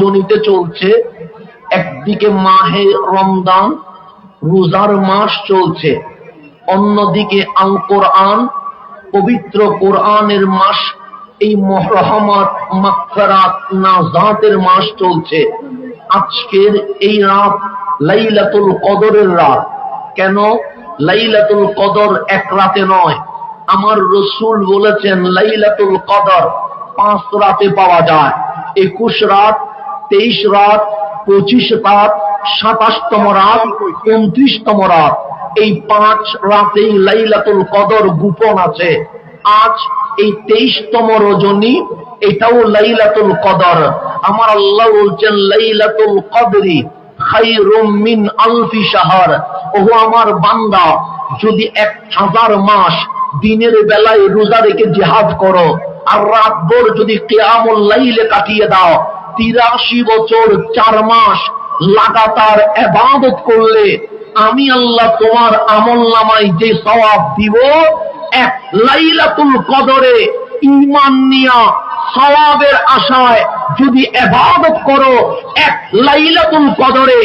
জনিতে চলছে, একদিকে মাহে রমজান রোজার মাস চলছে, অন্যদিকে আল কোরআন পবিত্র কোরআনের মাস, এই রহমত মাগফিরাত নাজাতের মাস চলছে। আজকের এই রাত লাইলাতুল কদরের রাত। কেন লাইলাতুল কদর এক রাতে নয়, আমার রাসূল বলেছেন লাইলাতুল কদর 5 রাতে পাওয়া যায়। 21 রাত, 23 রাত, 25 রাত, 27তম রাত, 29তম রাত, এই 5 রাতেই লাইলাতুল কদর গোপন আছে। আজ এই 23তম রজনী, এটাও লাইলাতুল কদর। আমার আল্লাহ বলছেন লাইলাতুল কদরি খায়রুম মিন আলফি শাহর। ওহো আমার বান্দা, যদি 1000 মাস দিনের বেলায় রোজা রেখে জিহাদ করো আর রাত ভর যদি কিয়ামুল লাইলে কাটিয়ে দাও, 83 বছর 4 মাস লাগাতার ইবাদত করলে আমি আল্লাহ তোমার আমলনামায় যে সওয়াব দিব, এক লাইলাতুল কদরে ঈমান নিয়া সওয়াবের আশায় যদি ইবাদত করো, এক লাইলাতুল কদরে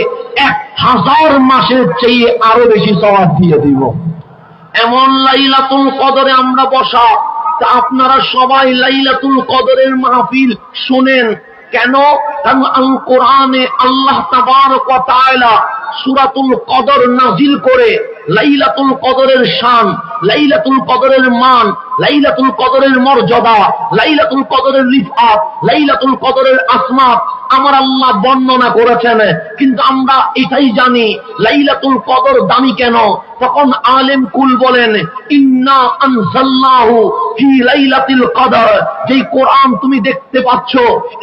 1000 মাসের চেয়ে আরো বেশি সওয়াব দিয়ে দিব। এমন লাইলাতুল কদরে আমরা বসা। তা আপনারা সবাই লাইলাতুল কদরের মাহফিল শুনেন কেন? কারণ আল কোরআনে আল্লাহ তাবারক ওয়া তাআলা সূরাতুল কদর নাজিল করে লাইলাতুল কদরের শান, লাইলাতুল কদরের মান, লাইলাতুল কদরের মর্যাদা, লাইলাতুল কদরের রিফাত, লাইলাতুল কদরের আসমাত আমার আল্লাহ বর্ণনা করেছেন। কিন্তু আমরা এটাই জানি লাইলাতুল কদর দামি কেন। তখন আলেম কুল বলেন ইন্না আনজালনাহু ফি লাইলাতুল কদর। যেই কোরআন তুমি দেখতে পাচ্ছ,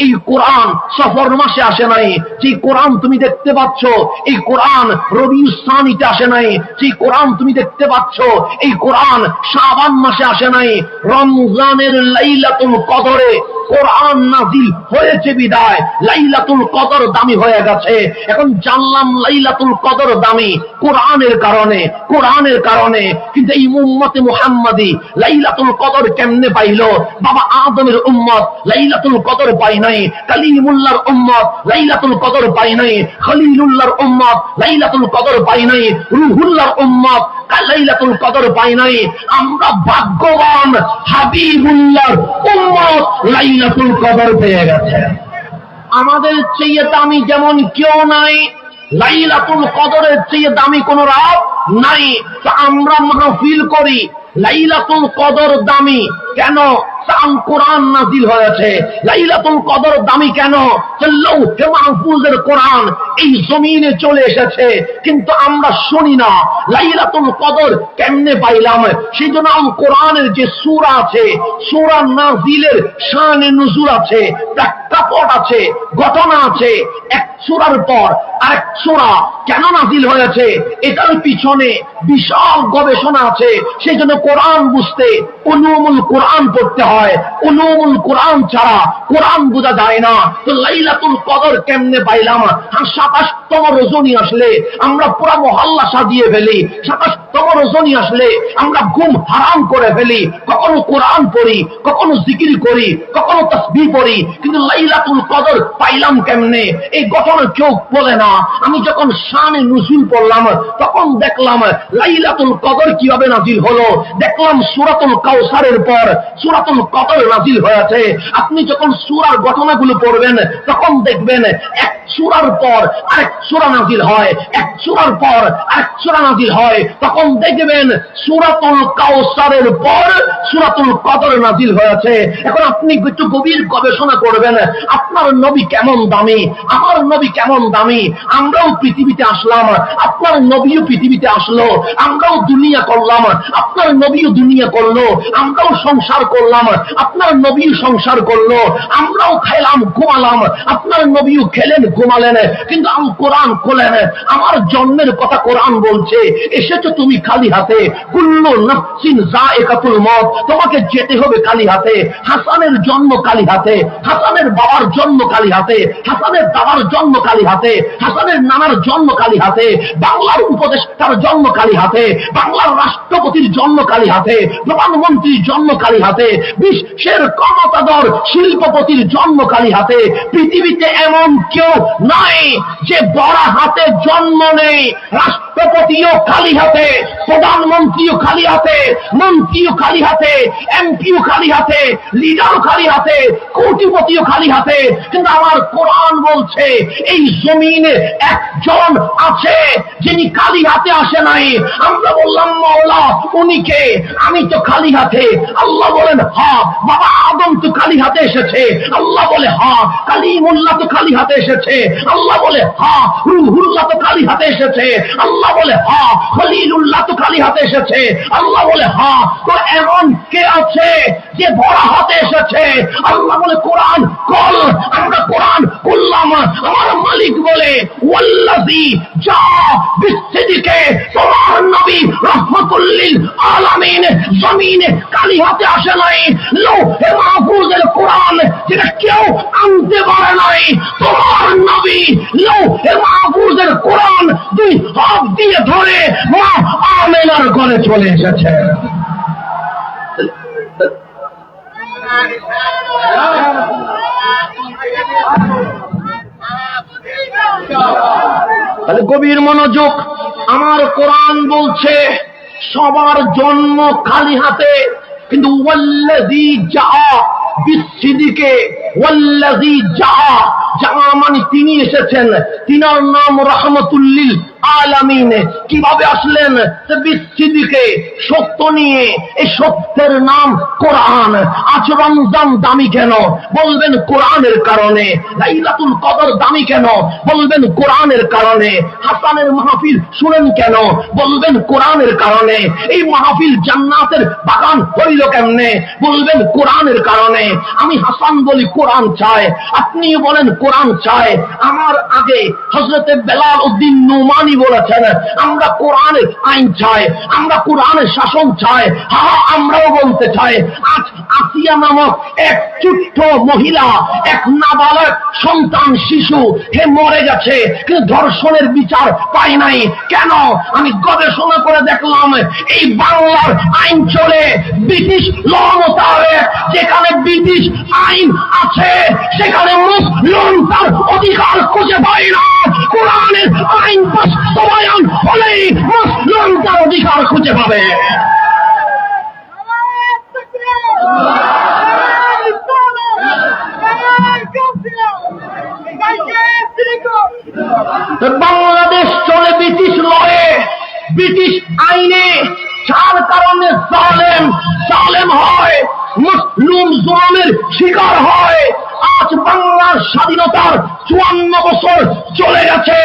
এই কোরআন সফর মাসে আসে নাই। যেই কোরআন তুমি দেখতে পাচ্ছ, এই কোরআন রবিউল সানিতে আসে নাই। যেই কোরআন তুমি দেখতে পাচ্ছ, এই কোরআন শাবান মাসে আসে নাই। রমজানের লাইলাতুল কদরে কোরআন নাজিল হয়েছে বিদায় লাইলাতুল কদর দামি হয়ে গেছে। এখন জানলাম লাইলাতুল কদর দামি কোরআনের কারণে, কোরআনের কারণে। কিন্তু এই উম্মতে মুহাম্মাদি লাইলাতুল কদর কেমনে পাইল? বাবা আদমের উম্মত লাইলাতুল কদর পাই নাই, কালিমুল্লাহর উম্মত লাইলাতুল কদর পাই নাই, খলিলুল্লাহর উম্মত লাইলাতুল কদর পাই নাই, রূহুল্লাহর উম্মত লাইলাতুল কদর পাই নাই। আমরা ভাগ্যবান, হাবিবুল্লাহর উম্মত লাইলাতুল কদর পেয়ে গেছে। আমাদের চেয়ে দামি যেমন কেউ নাই, লাইলাতুল কদরের চেয়ে দামি কোন রাত নাই। তা আমরা মাহফিল করি, লাইলাতুল কদর দামি কেন? আল কোরআন নাজিল হয়েছে। লাইলাতুল কদর দামি কেন? লৌহে মাহফুজের কোরআন এই জমিনে চলে এসেছে, কিন্তু আমরা শুনি না লাইলাতুল কদর কেমনে পাইলাম। সেই জন্য আল কোরআনের যে সূরা আছে, সূরা নাজিলের শানে নুজুল আছে, প্রেক্ষাপট আছে, ঘটনা আছে। এক সূরার পর আরেক সূরা কেন নাজিল হয়েছে, এটার পিছনে বিশাল গবেষণা আছে। সেই জন্য কোরআন বুঝতে উলুমুল কোরআন পড়তে হয়। উলুমুল কোরআন ছাড়া কোরআন বোঝা যায় না। তো লাইলাতুল কদর কেমনে পাইলাম? 27তম রজনী আসলে আমরা পুরা মহল্লা সাজিয়ে ফেলি। 27তম রজনী আসলে আমরা ঘুম হারাম করে ফেলি। কখনো কোরআন পড়ি, কখনো জিকির করি, কখনো তাসবিহ পড়ি, কিন্তু লাইলাতুল কদর পাইলাম কেমনে এই ঘটনা কেউ বলে না। আমি যখন শানে নুজুল পড়লাম তখন দেখলাম লাইলাতুল কদর কিভাবে নাজিল হলো। দেখলাম সূরাতুল কাউসারের পর সূরাতুল কদর নাজিল হয়েছে। আপনি যখন সূরার ঘটনাগুলো পড়বেন তখন দেখবেন এক সূরার পর আরেক সূরা নাজিল হয়, এক সূরার পর আরেক সূরা নাজিল হয়। তখন দেখবেন সূরাতুল কাউসারের পর সূরাতুল কদর নাজিল হয়েছে। এখন আপনি একটু গভীর গবেষণা করবেন, আপনার নবী কেমন দামি, আমার নবী কেমন দামি। আমরাও পৃথিবীতে আসলাম, আপনার নবীও পৃথিবীতে আসলো। আমরাও দুনিয়া করলাম, আপনার নবীও দুনিয়া করলো। আমরাও সংসার করলাম, আপনার নবীও সংসার করলো। আমরাও খেলাম, ঘুমালাম, আপনার নবীও খেলেন, ঘুমালেন। কিন্তু আল কোরআন খোলেন, আমার জন্মের কথা কোরআন বলছে। এসেছো তুমি খালি হাতে, কুল্লু নাফসিন যায়কাতুল মউত, তোমাকে যেতে হবে খালি হাতে। হাসানের জন্ম খালি হাতে, হাসানের বাবার জন্ম খালি হাতে, হাসানের দাদার জন্ম খালি হাতে, হাসানের নানার জন্ম কালীহাতে, বাংলার উপদেষ্টার জন্ম কালীহাতে, বাংলার রাষ্ট্রপতির জন্ম কালীহাতে, প্রধানমন্ত্রীর জন্ম কালীহাতে, বিশ্বের ক্ষমতাধর শিল্পপতির জন্ম কালীহাতে। পৃথিবীতে এমন কেউ নাই যে বড় হাতে জন্ম নেই। রাষ্ট্রপতিও কালীহাতে, প্রধানমন্ত্রীও কালীহাতে, মন্ত্রীও কালীহাতে, এমপিও কালীহাতে, লিডারও কালীহাতে, কোটিপতিও কালীহাতে। কিন্তু আমার কোরআন বলছে এই জমিনে একজন আছে যিনি কালীহাতে আসে নাই। আমরা বললাম মাওলা উনি কে? আমি তো কালীহাতে। আল্লাহ বলেন হ্যাঁ। বাবা আদম তো কালীহাতে এসেছে। আল্লাহ বলে হ্যাঁ। কালিমুল্লাহ তো কালীহাতে এসেছে। আল্লাহ বলে হ্যাঁ। রুহুল্লাহ তো কালীহাতে এসেছে। আল্লাহ বলে হ্যাঁ। খলিলুল্লাহ তো কালীহাতে এসেছে। আল্লাহ বলে হ্যাঁ। তো এমন কে আছে যে বড় হাতে এসেছে? আল্লাহ বলে কোরআন কল। আমরা কোরআন করলাম। আমার মালিক বলে ওয়াল্লাযী জা বিসসিদকে, তোমার নবী রাহমাতুল লিল আলামিন জমিনে কালীহাতে আসে নাই। লৌহে মাহফুজের কোরআন যেটা কেউ আনতে পারে নাই, তোমার নবী লৌহে মাহফুজের কোরআন দুই হাত দিয়ে ধরে মা আমেনার ঘরে চলে এসেছে। তাহলে গভীর মনোযোগ। আমার কোরআন বলছে সবার জন্ম খালি হাতে, কিন্তু ওয়াল্লাযী জা বিসসিদকে, ওয়াল্লাযী জা, যা মানে তিনি এসেছেন, তিনার নাম রাহমাতুল লিল আলামিন। কিভাবে আসলেন? বিসসিদকে, সত্য নিয়ে। এই সত্যের নাম কোরআন। আজ রমজান দামি কেন? বলবেন কোরআনের কারণে। লাইলাতুল কদর দামি কেন? বলবেন কোরআনের কারণে। হাসানের মাহফিল শুনেন কেন? বলবেন কোরআনের কারণে। এই মাহফিল জান্নাতের বাগান হইল কেমনে? বলবেন কোরআনের কারণে। আমি হাসান বলি কোরআন চায়, আপনিও বলেন কোরআন চায়। আমার আগে হযরতে বেলাল উদ্দিন নুমানি বলেছেন আমরা কোরআনের আইন চাই, আমরা কোরআনের শাসন চাই। হ্যাঁ, আমরাও বলতে চাই। আজ আসিয়া নামক এক ছোট্ট মহিলা, এক নাবালক সন্তান শিশু, হে মরে গেছে, কিন্তু ধর্ষণের বিচার পাই নাই কেন? আমি গবেষণা করে দেখলাম এই বাংলার আইন চলে ব্রিটিশ ল মোতাবেক। যেখানে ব্রিটিশ আইন আছে সেখানে মুসলিম তার অধিকার খুঁজে পায় না। কোরআনের আইন বাস্তবায়ন হলেই মুসলিম তার অধিকার খুঁজে পাবে। বাংলাদেশ চলে ব্রিটিশ লয়ে, ব্রিটিশ আইনে। যার কারণে জালেম হয়, মুসলিম জুলুমের শিকার হয়। আজ বাংলার স্বাধীনতার 54 বছর চলে গেছে,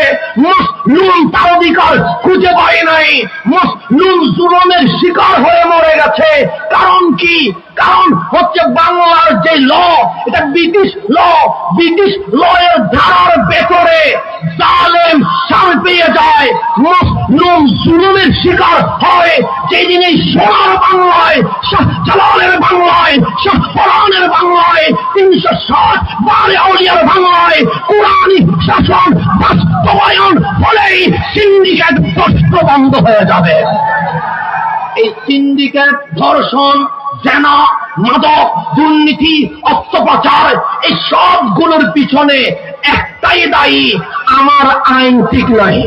মুসলিম তার অধিকার খুঁজে পায় নাই, মুসলিম জুলুমের শিকার হয়ে মরে গেছে। কারণ কি? কারণ হচ্ছে বাংলার যে ল, এটা ব্রিটিশ ল। ব্রিটিশ ল এর ধারার ভেতরে জালেম ছাড় পেয়ে যায়, মুসলিম জুলুমের শিকার হয়। যেদিন এই সোনার বাংলায়, শাহজালালের বাংলায়, শাহপরানের বাংলায়, 360 বারে আউলিয়ার বাংলায় কোরআনী শাসন বাস্তবায়ন হলেই সিন্ডিকেট প্রশ্ন বন্ধ হয়ে যাবে। এই সিন্ডিকেট, ধর্ষণ, জেনা, মাদক, দুর্নীতি, অস্ত্রোপচার, এই সবগুলোর পিছনে একটাই দায়ী, আমার আইন ঠিক নাই।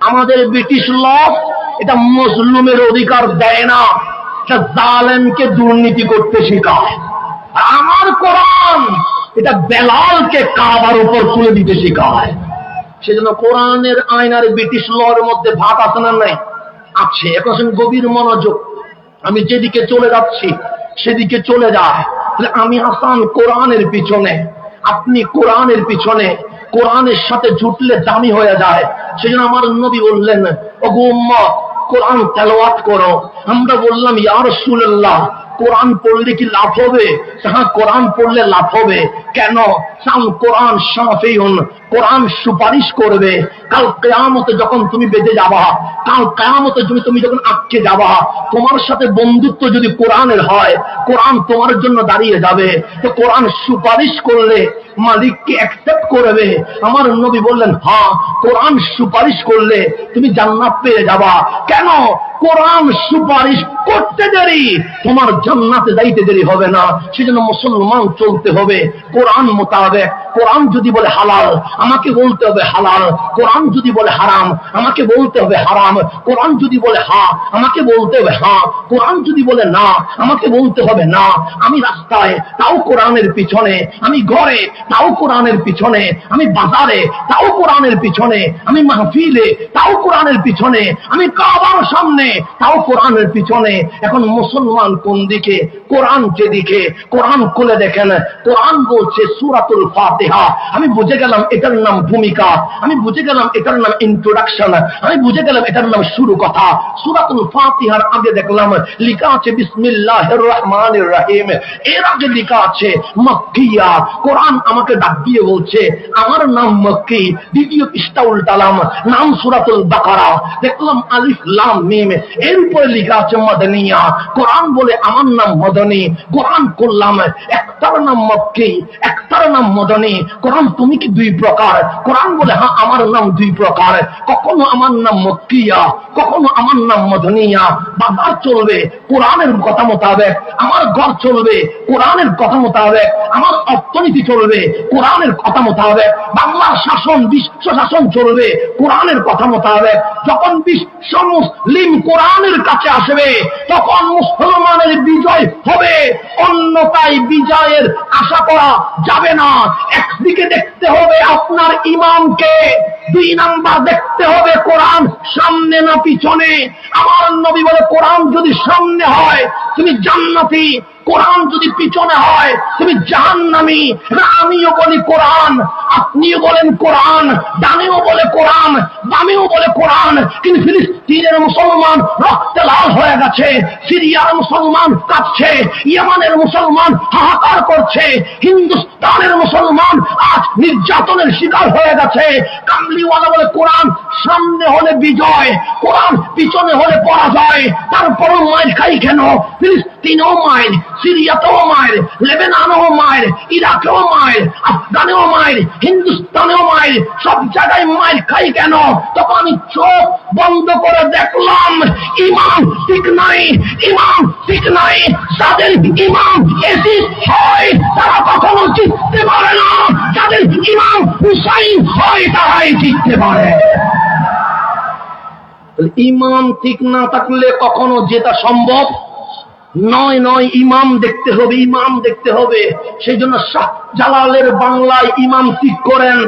আমাদের ব্রিটিশ ল এটা মুসলিমের অধিকার দেয় না, এটা জালেমকে দুর্নীতি করতে শেখায়। আর আমার কোরআন এটা বেলালকে কাবার উপর তুলে দিতে শেখায়। সেজন্য কোরআনের আইন আর ব্রিটিশ লর মধ্যে ভাগ আছে না? নাই, আছে। এখন গভীর মনোযোগ। আমি যেদিকে চলে যাচ্ছি সেদিকে চলে যায়। আমি হাসান কোরআনের পিছনে, আপনি কোরআনের পিছনে। কোরআনের সাথে জুটলে দামি হয়ে যায়। সেজন্য আমার নবী বললেন, ওগো উম্মত, কোরআন তেলাওয়াত করো। আমরা বললাম ইয়া রাসূলুল্লাহ, কোরআন পড়লে কি লাভ হবে? হ্যাঁ, কোরআন পড়লে লাভ হবে। কেন? সাল কোরআন শাফিউন, কোরআন সুপারিশ করবে। কাল কিয়ামতে যখন তুমি বেঁচে যাবা, কাল কিয়ামতে তুমি যখন আটকে যাবা, তোমার সাথে বন্ধুত্ব যদি কোরআনের হয়, কোরআন তোমার জন্য দাঁড়িয়ে যাবে। তো কোরআন সুপারিশ করলে মালিককে অ্যাকসেপ্ট করবে। আমার নবী বললেন, হ্যাঁ, কোরআন সুপারিশ করলে তুমি জান্নাত পেয়ে যাবা। কেন? কোরআন সুপারিশ করতে দেরি, তোমার জান্নাতে যাইতে দেরি হবে না। সেজন্য মুসলমান চলতে হবে কোরআন মোতাবেক। কোরআন যদি বলে হালাল, আমাকে বলতে হবে হালাল। কোরআন যদি বলে হারাম, আমাকে বলতে হবে হারাম। কোরআন যদি বলে হা, আমাকে বলতে হবে হ্যাঁ। কোরআন যদি বলে না, আমাকে বলতে হবে না। আমি রাস্তায়, তাও কোরআনের পিছনে। আমি ঘরে, তাও কোরআনের পিছনে। আমি বাজারে, তাও কোরআনের পিছনে। আমি মাহফিলে, তাও কোরআনের পিছনে। আমি কাবার সামনে, তাও কোরআনের পিছনে। এখন মুসলমান কোন দিকে? কোরআন যেদিকে। কোরআন খুলে দেখেন, কোরআন বলছে সূরাতুল ফাতিহা। আমি বুঝে গেলাম এটার নাম ভূমিকা, আমি বুঝে গেলাম এটার নাম ইন্ট্রোডাকশন, আমি বুঝে গেলাম এটার নাম শুরু কথা। সূরাতুল ফাতিহার আগে দেখলাম লেখা আছে বিসমিল্লাহির রহমানির রহিম, এর আগে লেখা আছে মক্কিয়া। কোরআন আমাকে ডাক দিয়ে বলছে আমার নাম মক্কি। দ্বিতীয় পৃষ্ঠা উল্টালাম, নাম সূরাতুল বাকারা, দেখলাম আলিফ লাম মিম, এর উপরে লেখা আছে মাদানিয়া। কোরআন বলে আমার নাম মদনী। কোরআন করলাম, একটার নাম মক্কি, একটার নাম মদনী। কোরআন তুমি কি দুই প্রকার? কোরআন বলে হ্যাঁ, আমার নাম দুই প্রকার। কখনো আমার নাম মক্কিয়া, কখনো আমার নাম মদনিয়া। বাজার চলবে কোরআনের কথা মোতাবেক, আমার ঘর চলবে কোরআনের কথা মোতাবেক, আমার অর্থনীতি চলবে কোরআনের কথা মোতাবেক, বাংলার শাসন, বিশ্ব শাসন চলবে কোরআনের কথা মোতাবেক। যখন বিশ্ব মুসলিম কোরআনের কাছে আসবে, তখন মুসলমানের বিজয় হবে, অন্যথায় বিজয়ের আশা করা যাবে না। একদিকে দেখতে হবে আপনার ইমামকে, দুই নাম্বার দেখতে হবে কোরআন সামনে না পিছনে। আমার নবী বলে কোরআন যদি সামনে হয় তুমি জান্নাতি, কোরআন যদি পিছনে হয় তুমি জাহান্নামী। আমিও বলি কোরআন, আপনিও বলেন কোরআন, ডানেও বলে কোরআন, বামেও বলে কোরআন। কিন্তু ফিলিস্তিনের মুসলমান রক্তে লাল হয়ে গেছে, সিরিয়ার মুসলমান কাঁদছে, ইয়ামানের মুসলমান হাহাকার করছে, হিন্দুস্তানের মুসলমান আজ নির্যাতনের শিকার হয়ে গেছে। কামলিওয়ালা বলে কোরআন সামনে হলে বিজয়, কোরআন পিছনে হলে পরাজয়। তারপরও মাইর খাই কেন? ফিলিস্তিনেও মাইর, সিরিয়াতেও মায়ের, লেবাননেও মায়ের, ইরাকেও মায়ের, আফগানেও মায়ের, হিন্দুস্তানেও মায়ের, সব জায়গায় মায়ের খাই কেন? তখন আমি চোখ বন্ধ করে দেখলাম ইমাম ঠিক নাই, ইমাম ঠিক নাই। যাদের ইমাম এসিস হয় তারা কখনো জিততে পারে না, যাদের ইমাম হুসাইন হয় তারাই জিততে পারে। ইমাম ঠিক না থাকলে কখনো জেতা সম্ভব নয়। নয়, ইমাম দেখতে হবে, ইমাম দেখতে হবে। সেই জন্য শাহ জালালের বাংলায় ইমাম ঠিক করেন,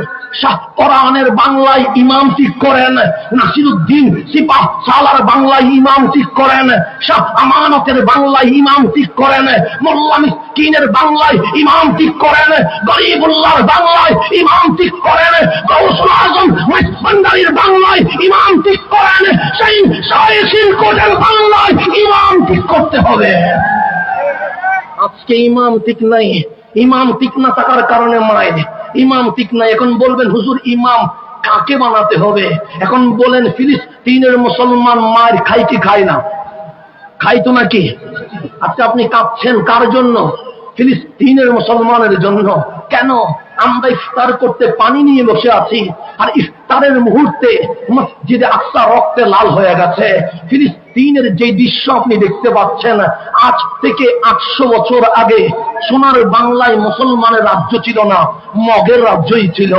শাহ কোরআনের বাংলায় ইমাম ঠিক করেন, নাসিরুদ্দিন সিপাহ সালার বাংলায় ইমাম ঠিক করেন, শাহ আমানতের বাংলায় ইমাম ঠিক করেন, মোল্লা মিসকিনের বাংলায় ইমাম ঠিক করেন, গরিবুল্লাহর বাংলায় ইমাম ঠিক করেন, গৌসুল আজম ভান্ডারীর বাংলায় ইমাম ঠিক করেন, সেই শিলকোটের বাংলায় ইমাম ঠিক করতে হবে। আজকে ইমাম ঠিক নাই, ইমাম ঠিক না থাকার কারণে মায়ের ইমাম ঠিক নাই। এখন বলবেন হুজুর ইমাম কাকে বানাতে হবে? এখন বলেন ফিলিস্তিনের মুসলমান মায়ের খাই কি খায় না? খাই তো নাকি? আচ্ছা, আপনি কাঁদছেন কার জন্য? ফিলিস্তিনের মুসলমানের জন্য। কেন? আমরা ইফতার করতে পানি নিয়ে বসে আছি, আর ইফতারের মুহূর্তে মসজিদে আকসা রক্তে লাল হয়ে গেছে। ফিলিস্তিনের যে দৃশ্য আপনি দেখতে পাচ্ছেন, আজ থেকে 800 বছর আগে সোনার বাংলায় মুসলমানের রাজ্য ছিল না, মগের রাজ্যই ছিল।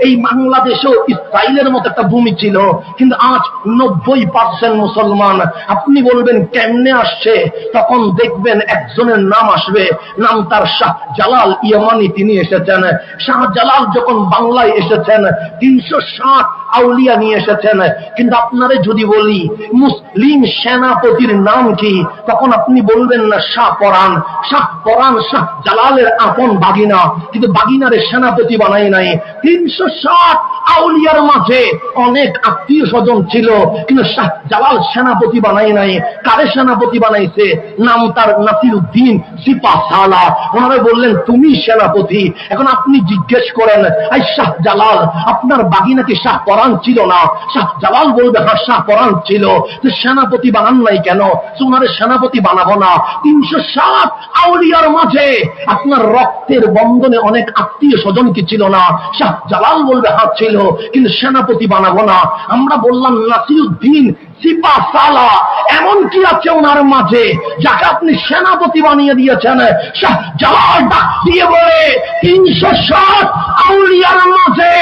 এই বাংলাদেশেও ইসরায়েলের মতো একটা ভূমি ছিল, কিন্তু আজ 90% মুসলমান। আপনি বলবেন কেমনে আসছে? তখন দেখবেন একজনের নাম আসবে, নাম তার শাহ জালাল ইয়ামানি। তিনি এসেছেন। শাহ জালাল যখন বাংলায় এসেছেন 360 আউলিয়া নিয়ে এসেছেন। কিন্তু আপনারে যদি বলি মুসলিম সেনাপতির নাম কি, তখন আপনি বলবেন না শাহ পরাণ। শাহ পরাণ শাহ জালালের আপন বাগিনা, কিন্তু বাগিনারে সেনাপতি বানাই নাই। 360 আউলিয়ার মাঝে অনেক আত্মীয় স্বজন ছিল, কিন্তু শাহ জালাল সেনাপতি বানাই নাই। কারে সেনাপতি বানাইছে? নাম তার নাসিরউদ্দিন সিপাহসালাহ। ওনারা বললেন তুমি সেনাপতি। এখন আপনি জিজ্ঞেস করেন, এই শাহ জালাল আপনার বাগি নাকি শাহ পরান ছিল না? শাহ জালাল বলবে হ্যাঁ শাহ পরান ছিল। যে সেনাপতি বানান নাই কেন? ওনারে সেনাপতি বানাবো না। 360 আউলিয়ার মাঝে আপনার রক্তের বন্ধনে অনেক আত্মীয় স্বজন কি ছিল না? শাহ জালাল বলবে হ্যাঁ ছিল, কিন্তু সেনাপতি বানাবো না। আমরা বললাম নাসিরউদ্দিন সিপাহসালাহ এমন কি আছে ওনার মাঝে যাকে আপনি সেনাপতি বানিয়ে দিয়েছেন? শাহ জালাল ডাক দিয়ে বলে 360 আউলিয়ার মাঝে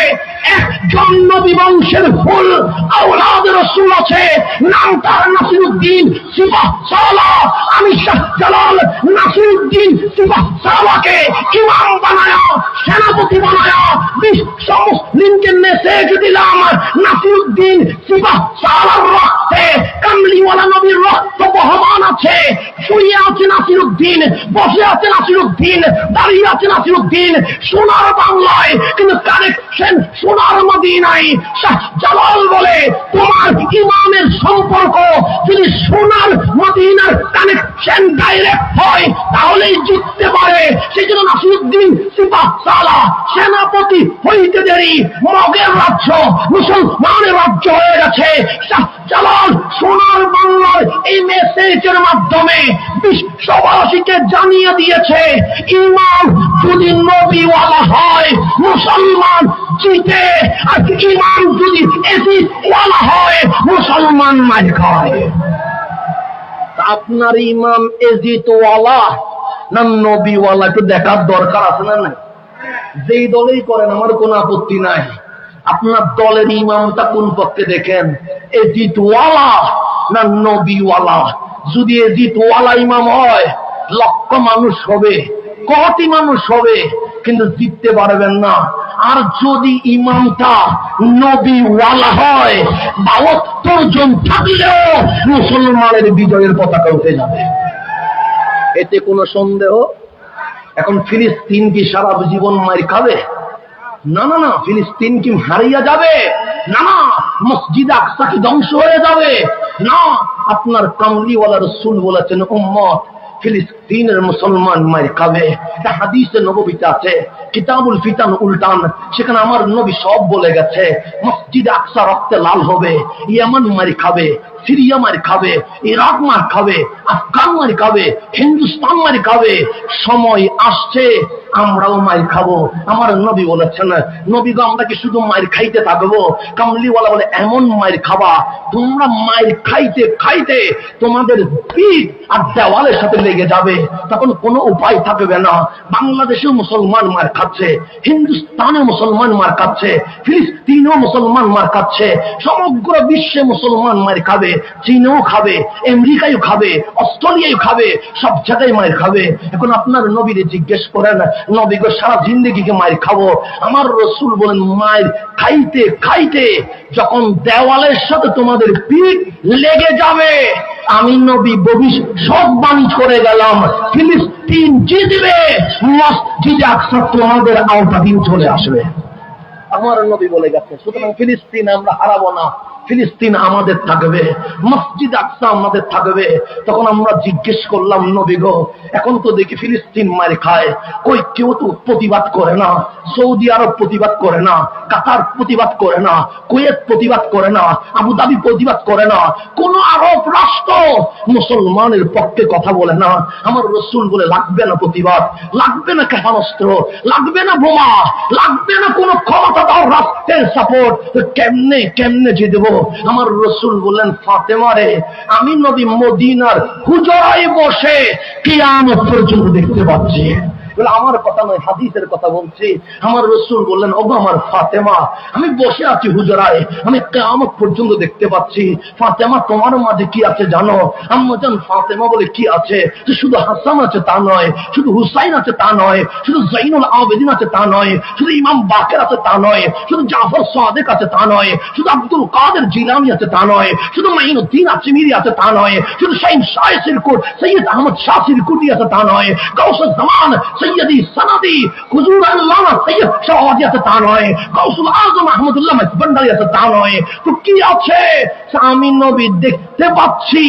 একজন নবী বংশের ফুল আওলাদ রাসূল আছে, নাম তার নাসিরউদ্দিন সিপাহসালাহ। আমি শাহ জালাল নাসিরউদ্দিন সিপাহসালাহকে ইমাম বানায়া সেনাপতি বানায়া বিশ্ব মুসলিমকে মেসেজ দিলাম, নাসিরউদ্দিন সিপাহসালাহর রক্তে কামলিওয়ালা নবীর রক্ত বহমান আছে। শুয়ে আছে নাসিরউদ্দিন, বসে আছে নাসিরউদ্দিন, দাঁড়িয়ে আছে নাসিরউদ্দিন সোনার বাংলায়, কিন্তু কানেকশন সোনার মদিনায়। শাহ জালাল বলে তোমার ইমামের সম্পর্ক যদি সোনার মদিনার কানেকশন ডাইরেক্ট হয় তাহলেই জিততে পারে। সেই জন্য নাসিরউদ্দিন সিপাহসালাহ সেনাপতি হইতে দেরি, মগের রাজ্য মুসলমানের রাজ্য হয়ে গেছে। শাহ জালাল সোনার বাংলার এই মেসেজের মাধ্যমে বিশ্ববাসীকে জানিয়ে দিয়েছে ইমাম যদি নবীওয়ালা হয় মুসলমান জিতে, আর ইমাম যদি এজিদওয়ালা হয় মুসলমান মার খায়। আপনার ইমাম এজিদওয়ালা না নবীওয়ালা একটু দেখার দরকার আছে না? যেই দলেই করেন আমার কোনো আপত্তি নাই, আপনার দলের ইমামটা কোন পক্ষে দেখেন, এজিদওয়ালা না নবীওয়ালা। যদি এজিদওয়ালা ইমাম হয় লক্ষ মানুষ হবে, কোটি মানুষ হবে, কিন্তু জিততে পারবেন না। আর যদি ইমামটা নবীওয়ালা হয় 72 জন থাকলেও মুসলমানের বিজয়ের পতাকা উঠে যাবে, এতে কোনো সন্দেহ। এখন ফিলিস্তিন কি সারা জীবন মার খাবে? না না না, ফিলিস্তিন কি হারিয়ে যাবে? না না, মসজিদ আকসা কি ধ্বংস হয়ে যাবে? না, আপনার কামলিওয়ালা রাসূল বলেছেন উম্মত ফিলিস্তিনের মুসলমান মার খাবে। এটা হাদিসে নববীতে আছে, কিতাবুল ফিতান উল্টান, সেখানে আমার নবী সব বলে গেছে। মসজিদ আকসা রক্তে লাল হবে, ইয়ামান মার খাবে, সিরিয়া মার খাবে, ইরাক মার খাবে, আফগান মার খাবে, হিন্দুস্তান মার খাবে। সময় আসছে আমরাও মার খাবো। আমার নবী বলেছেন, নবী গো আমরা কি শুধু মার খাইতে থাকবো? কামলিওয়ালা বলে এমন মার খাবা তোমরা মার খাইতে খাইতে তোমাদের পিঠ আর দেওয়ালের সাথে লেগে যাবে, তখন কোনো উপায় থাকবে না। বাংলাদেশেও মুসলমান মার খাচ্ছে, হিন্দুস্তানেও মুসলমান মার খাচ্ছে, ফিলিস্তিনেও মুসলমান মার খাচ্ছে, সমগ্র বিশ্বে মুসলমান মার খাবে। চীনেও খাবে, আমেরিকায়ও খাবে, অস্ট্রেলিয়ায় খাবে, সব জায়গায় মার খাবে। এখন আপনার নবীরে জিজ্ঞেস করেন, নবী গো সারা জিন্দেগিকে মার খাবো? আমার রাসূল বলেন মার খাইতে খাইতে যখন দেওয়ালের সাথে তোমাদের পিঠ লেগে যাবে, আমি নবী ভবিষ্যৎবাণী করে গেলাম ফিলিস্তিন জিতবে, মসজিদে আকসা তোমাদের আওতাধীন চলে আসবে। আমার নবী বলে গেছে। সুতরাং ফিলিস্তিন আমরা হারাবো না, ফিলিস্তিন আমাদের থাকবে, মসজিদ আকসা আমাদের থাকবে। তখন আমরা জিজ্ঞেস করলাম, নবী গো এখন তো দেখি ফিলিস্তিন মার খায়, কই কেউ তো প্রতিবাদ করে না। সৌদি আরব প্রতিবাদ করে না, কাতার প্রতিবাদ করে না, কুয়েত প্রতিবাদ করে না, আবুধাবি প্রতিবাদ করে না, কোন আরব রাষ্ট্র মুসলমানের পক্ষে কথা বলে না। আমার রাসূল বলে লাগবে না প্রতিবাদ, লাগবে না ক্ষেপণাস্ত্র, লাগবে না বোমা, লাগবে না কোন ক্ষমতাধর রাষ্ট্রের সাপোর্ট। কেমনে কেমনে জিতবো? আমার রাসূল বললেন, ফাতেমা রে আমি নবী মদিনার হুজরায় বসে কিয়ামত পর্যন্ত দেখতে পাচ্ছি। আমার কথা নয়, হাদিসের কথা বলছি। আমার রাসূল বললেন, ওগো আমার ফাতেমা আমি বসে আছি হুজরায়, আমি কিয়ামত পর্যন্ত দেখতে পাচ্ছি। ফাতেমা তোমার মাঝে কি আছে জানো? আম্মাজান ফাতেমা বলে কি আছে? যে শুধু হাসান আছে তা নয়, শুধু হুসাইন আছে তা নয়, শুধু জাইনুল আবেদিন আছে তা নয়, শুধু ইমাম বাকের আছে তা নয়, শুধু জাফর সাদেক আছে তা নয়, শুধু আব্দুল কাদের জিলানী আছে তা নয়, শুধু মাইনুদ্দিন আজমিরি আছে তা নয়, শুধু শাইন শাহ সিরকুট সৈয়দ আহমদ শাহ সিরকুটি আছে তা নয়, গাউসুজ জামান সৈয়দ সৈয়দি সনদি হুজুর আল্লামা সৈয়দ শাহওয়াতি আছে তা নয়, গাউসুল আজম আহমদুল্লাহ মাইজভান্ডারি আছে তা নয়, তো কি আছে? আমি নবী দেখতে পাচ্ছি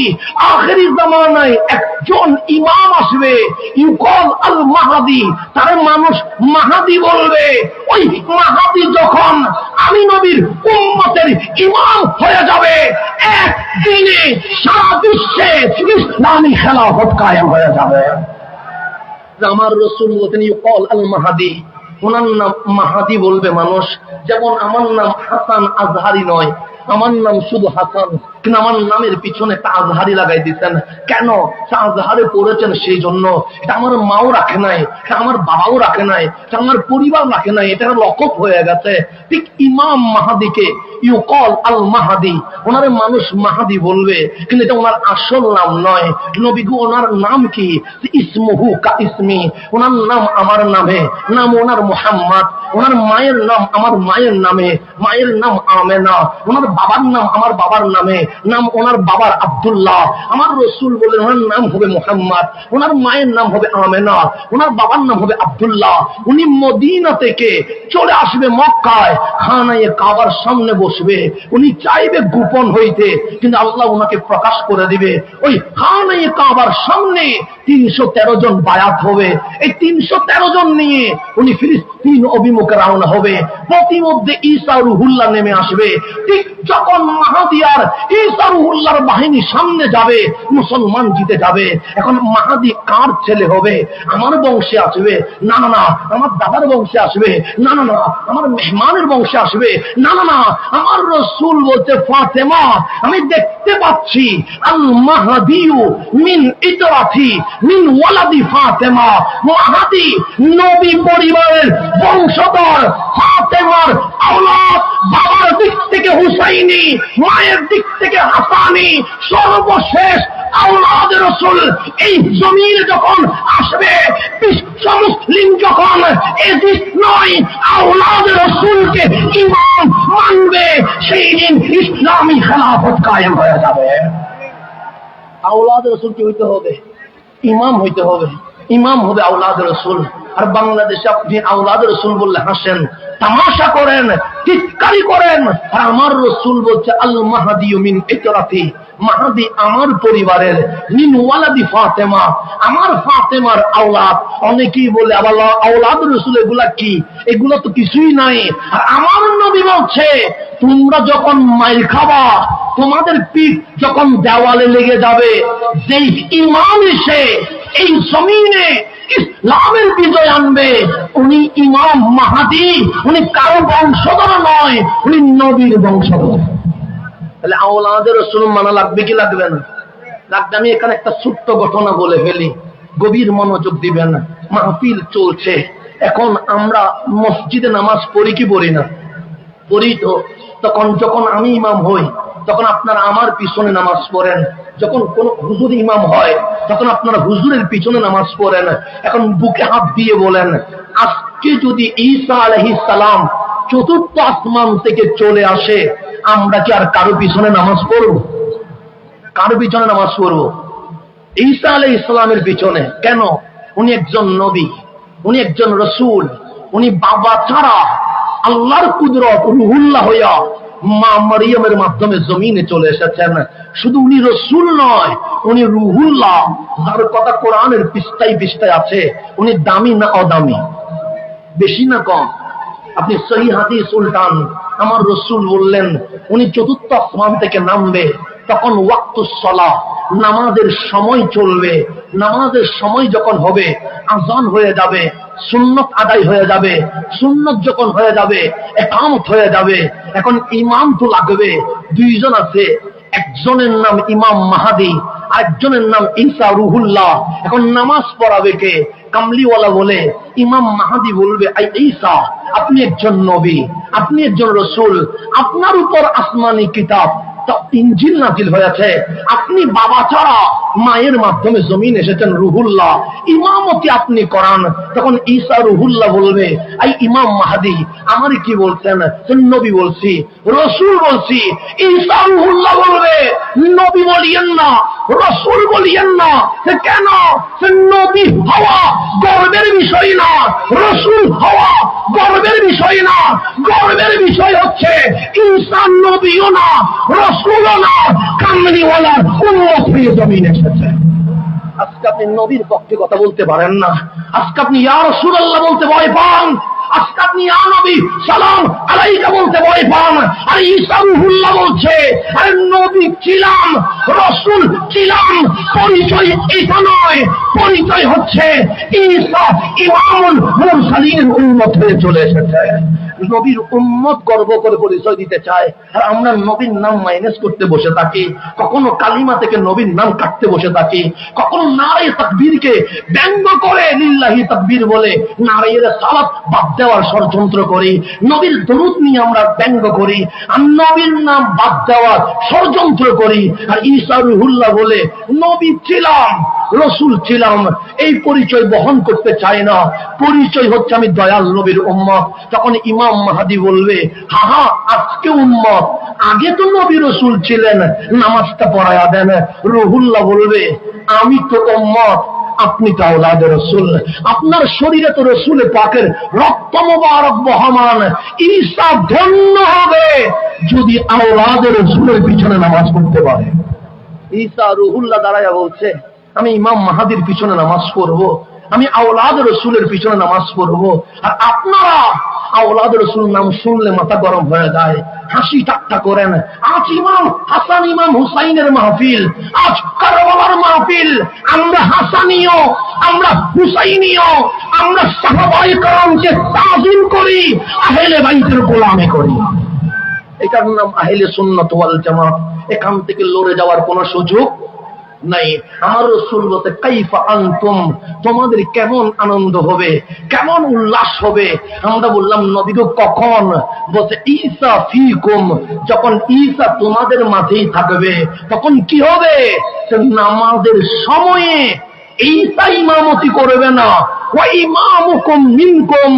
আখেরি জামানায় একজন ইমাম আসবে, ইউকল আল মাহাদি, তার মানুষ মাহাদি বলবে। ওই মাহাদি যখন আমি নবীর উম্মতের ইমাম হয়ে যাবে, একদিনে সারা বিশ্বে ইসলামী খেলাফত কায়েম হয়ে যাবে। আমার রাসূল বলেন ইউকল আল মাহাদি, ওনার নাম মাহাদি বলবে মানুষ। যেমন আমার নাম হাসান আজহারি নয়, আমার নাম শুধু হাসান, কিন্তু আমার নামের পিছনে একটা আজহারি লাগাই দিচ্ছেন। কেন? আজহারে পড়েছেন সেই জন্য। এটা আমার মাও রাখে নাই, এটা আমার বাবাও রাখে নাই, এটা আমার পরিবার রাখে নাই, এটা লকব হয়ে গেছে। ঠিক ইমাম মাহাদিকে ইউকল আল মাহাদি, ওনার মানুষ মাহাদি বলবে, কিন্তু এটা ওনার আসল নাম নয়। নবী গো ওনার নাম কি? ইসমুহু কা ইসমি, ওনার নাম আমার নামে, নাম ওনার মুহাম্মদ। ওনার মায়ের নাম আমার মায়ের নামে, মায়ের নাম আমেনা। ওনার বাবার নাম আমার বাবার নামে, নাম ওনার বাবার আব্দুল্লাহ। আমার রাসূল বলেন ওনার নাম হবে মুহাম্মদ, ওনার মায়ের নাম হবে আমেনা, ওনার বাবার নাম হবে আব্দুল্লাহ। উনি মদিনা থেকে চলে আসবে মক্কায়, খানায়ে কাবার সামনে বসবে। উনি চাইবে গোপন হইতে, কিন্তু আল্লাহ ওনাকে প্রকাশ করে দিবে। ওই খানায়ে কাবার সামনে 313 জন বায়াত হবে। এই 313 জন নিয়ে উনি ফিলিস্তিন অভিমুখে রওনা হবে। প্রতিমধ্যে ঈসা রুহুল্লাহ নেমে আসবে। ঠিক যখন মাহাদি আর ঈসা রুহুল্লাহর বাহিনী সামনে যাবে, মুসলমান জিতে যাবে। এখন মাহাদি কার ছেলে হবে? আমার বংশে আসবে? না না না। আমার দাদার বংশে আসবে? না না না। আমার মেহমানের বংশে আসবে? না না না। আমার রাসূল বলতে ফাতেমা, আমি দেখতে পাচ্ছি আল মাহাদিউ মিন ইতরাতি মিন ওয়ালাদি ফাতেমা, মাহাদি নবী পরিবারের বংশধর, ফাতেমার আওলাদ। বাবার দিক থেকে হুসাইনি, মায়ের দিক থেকে হাসানি, সর্বশেষ আওলাদের রাসূল এই জমিনে যখন আসবে, বিশ্ব মুসলিম যখন এজিদ নয় আওলাদের রাসূলকে ইমাম মানবে, সেই দিন ইসলামী খেলাফত কায়েম হয়ে যাবে। আওলাদের রাসূলকে হইতে হবে, ইমাম হইতে হবে, ইমাম হবে আওলাদের রাসূল। আর বাংলাদেশে আপনি আওলাদের রাসূল বললে হাসেন, তামাশা করেন, চিৎকারি করেন। আর আমার রাসূল বলছে আল মাহাদি মিন ইতরাতি, মাহাদি আমার পরিবারের, মিন ওয়ালাদি ফাতেমা, আমার ফাতেমার আওলাদ। অনেকেই বলে আবার আওলাদের রাসূল এগুলা কি? এগুলো তো কিছুই নাই। আর আমার নবী বলছে তোমরা যখন মাইল খাবা, তোমাদের পিঠ যখন দেওয়ালে লেগে যাবে, যেই ইমাম এসে এই জমিনে ইসলামের বিজয় আনবে, উনি ইমাম মাহাদি। উনি কারো বংশধর নয়, উনি নবীর বংশধর। তাহলে আওলাদের রাসূল মানা লাগবে কি লাগবে না? লাগবে। আমি এখানে একটা ছোট্ট ঘটনা বলে ফেলি, গভীর মনোযোগ দিবেন। মাহফিল চলছে, এখন আমরা মসজিদে নামাজ পড়ি কি পড়ি না? পড়ি তো। তখন যখন আমি ইমাম হই, তখন আপনারা আমার পিছনে নামাজ পড়েন। যখন কোন হুজুর ইমাম হয়, তখন আপনারা হুজুরের পিছনে নামাজ পড়েন। এখন বুকে হাত দিয়ে বলেন, আজকে যদি ঈসা আলাইহিস সালাম চতুর্থ আসমান থেকে চলে আসে, আমরা কি আর কারো পিছনে নামাজ পড়ব? কারো পিছনে নামাজ পড়ব? ঈসা আলাইহিস সালামের পিছনে। কেন? উনি একজন নবী, উনি একজন রাসূল। উনি বাবা ছাড়া আল্লাহর কুদরত রুহুল্লাহ হইয়া মা মারিয়ামের মাধ্যমে জমিনে চলে এসেছেন। শুধু উনি রাসূল নয়, উনি রুহুল্লাহ, যার কথা কোরআনের পৃষ্ঠায় পৃষ্ঠায় আছে। উনি দামি না অদামি? বেশি না কম? আপনি সহিহ হাদিস উল্টান। আমার রাসূল বললেন উনি চতুর্থ আসমান থেকে নামবে, তখন ওয়াক্তুস সালাহ, নামাজের সময় চলবে। নামাজের সময় যখন হবে, আযান হয়ে যাবে, সুন্নত আদায় হয়ে যাবে। সুন্নত যখন হয়ে যাবে, ইকামত হয়ে যাবে। এখন ইমাম তো লাগবে। দুইজন আছে, একজনের নাম ইমাম মাহাদি, আরেকজনের নাম ঈসা রুহুল্লাহ। এখন নামাজ পড়াবে কে? কামলিওয়ালা বলে ইমাম মাহাদি বলবে, আই ঈসা, আপনি একজন নবী, আপনি একজন রাসূল, আপনার উপর আসমানি কিতাব ইনজিল নাজিল হয়েছে। আপনি বাবা ছাড়া মায়ের মাধ্যমে জমিন এসেছেন রুহুল্লাহ, ইমামতি আপনি করান। তখন ঈসা রুহুল্লাহ বলবে, এই ইমাম মাহদী আমার কি বলছেন? নবী বলছি, রসুল বলছি। ঈসা রুহুল্লাহ বলবে, নবী বলিয়েন না, রসুল বলিয়েন না। কেন? নবী হওয়া গর্বের বিষয় না, রসুল হওয়া গর্বের বিষয় না। গর্বের বিষয় হচ্ছে ঈসা নবীও না, রসুলও না, কামলিওয়ালার উম্মত হয়ে জমিন এসেছে। আজকে আপনি নবীর পক্ষে কথা বলতে পারেন না, আজকে আপনি ইয়া রাসূলুল্লাহ বলতে ভয় পান, আজকে আপনি ইয়া নবী সালাম আলাইকা বলতে ভয় পান। আর ঈসা রুহুল্লাহ বলছে, আরে নবী ছিলাম, রসুল ছিলাম, পরিচয় এটা নয়, পরিচয় হচ্ছে ঈসা ইমামুল মুরসালিনের উম্মত হয়ে চলে এসেছে। নবীর উম্মত গর্ব করে পরিচয় দিতে চায়, আর আমরা নবীর নাম মাইনাস করতে বসে থাকি, কখনো কালিমা থেকে নবীর নাম কাটতে বসে থাকি, কখনো নারে তাকবীরকে ব্যঙ্গ করে লিল্লাহি তাকবীর বলে নারে সালাত বাদ দেওয়ার ষড়যন্ত্র করি, নবীর দরুদ নিয়ে আমরা ব্যঙ্গ করি, আর নবীর নাম বাদ দেওয়ার ষড়যন্ত্র করি। আর ঈসা রুহুল্লাহ বলে নবী ছিলাম, রসুল ছিলাম, এই পরিচয় বহন করতে চায় না। পরিচয় হচ্ছে আমি দয়াল নবীর উম্মত। তখন ইমাম মাহদী বলবে, হা হা আজকে উম্মত, আগে তো নবী রসুল ছিলেন, নামাজটা পড়ায়া দেন। রুহুল্লাহ বলবে, আমি তো উম্মত, আপনি তো আওলাদে রসুল, আপনার শরীরে তো রসুল পাকের রক্ত মোবারক বহমান। ঈসা ধন্য হবে যদি আওলাদে রসুলের পিছনে নামাজ পড়তে পারে। ঈসা রুহুল্লাহ দাঁড়ায়া বলছে, আমি ইমাম মাহাদির পিছনে নামাজ পড়বো, আমি আওলাদ রসুলের পিছনে নামাজ পড়বো। আর আপনারা আওলাদ রসুল নাম শুনলে মাথা গরম হয়ে যায়, হাসি ঠাট্টা করেন। আজ ইমাম হাসান ইমাম হুসাইনের মাহফিল, আজ কারবালার মাহফিল। আমরা হাসানীয়, আমরা হুসাইনীয়, আমরা সাহাবায়ে কেরামকে তাজিম করি, আহলে বাইতের গোলামি করি। এটার নাম আহলে সুন্নাত ওয়াল জামাত। এখান থেকে লড়ে যাওয়ার কোন সুযোগ নাই। আমার রাসূল বলতে, কাইফা আনতুম, তোমাদের কেমন আনন্দ হবে, কেমন উল্লাস হবে। আমরা বললাম, নবী গো কখন? বলতে, ঈসা ফীকুম, যখন ঈসা তোমাদের মাঝেই থাকবে তখন কি হবে? নামাজের সময়ে ঈসা ইমামতি করবে না, ওয়া ইমামুকুম মিনকুম,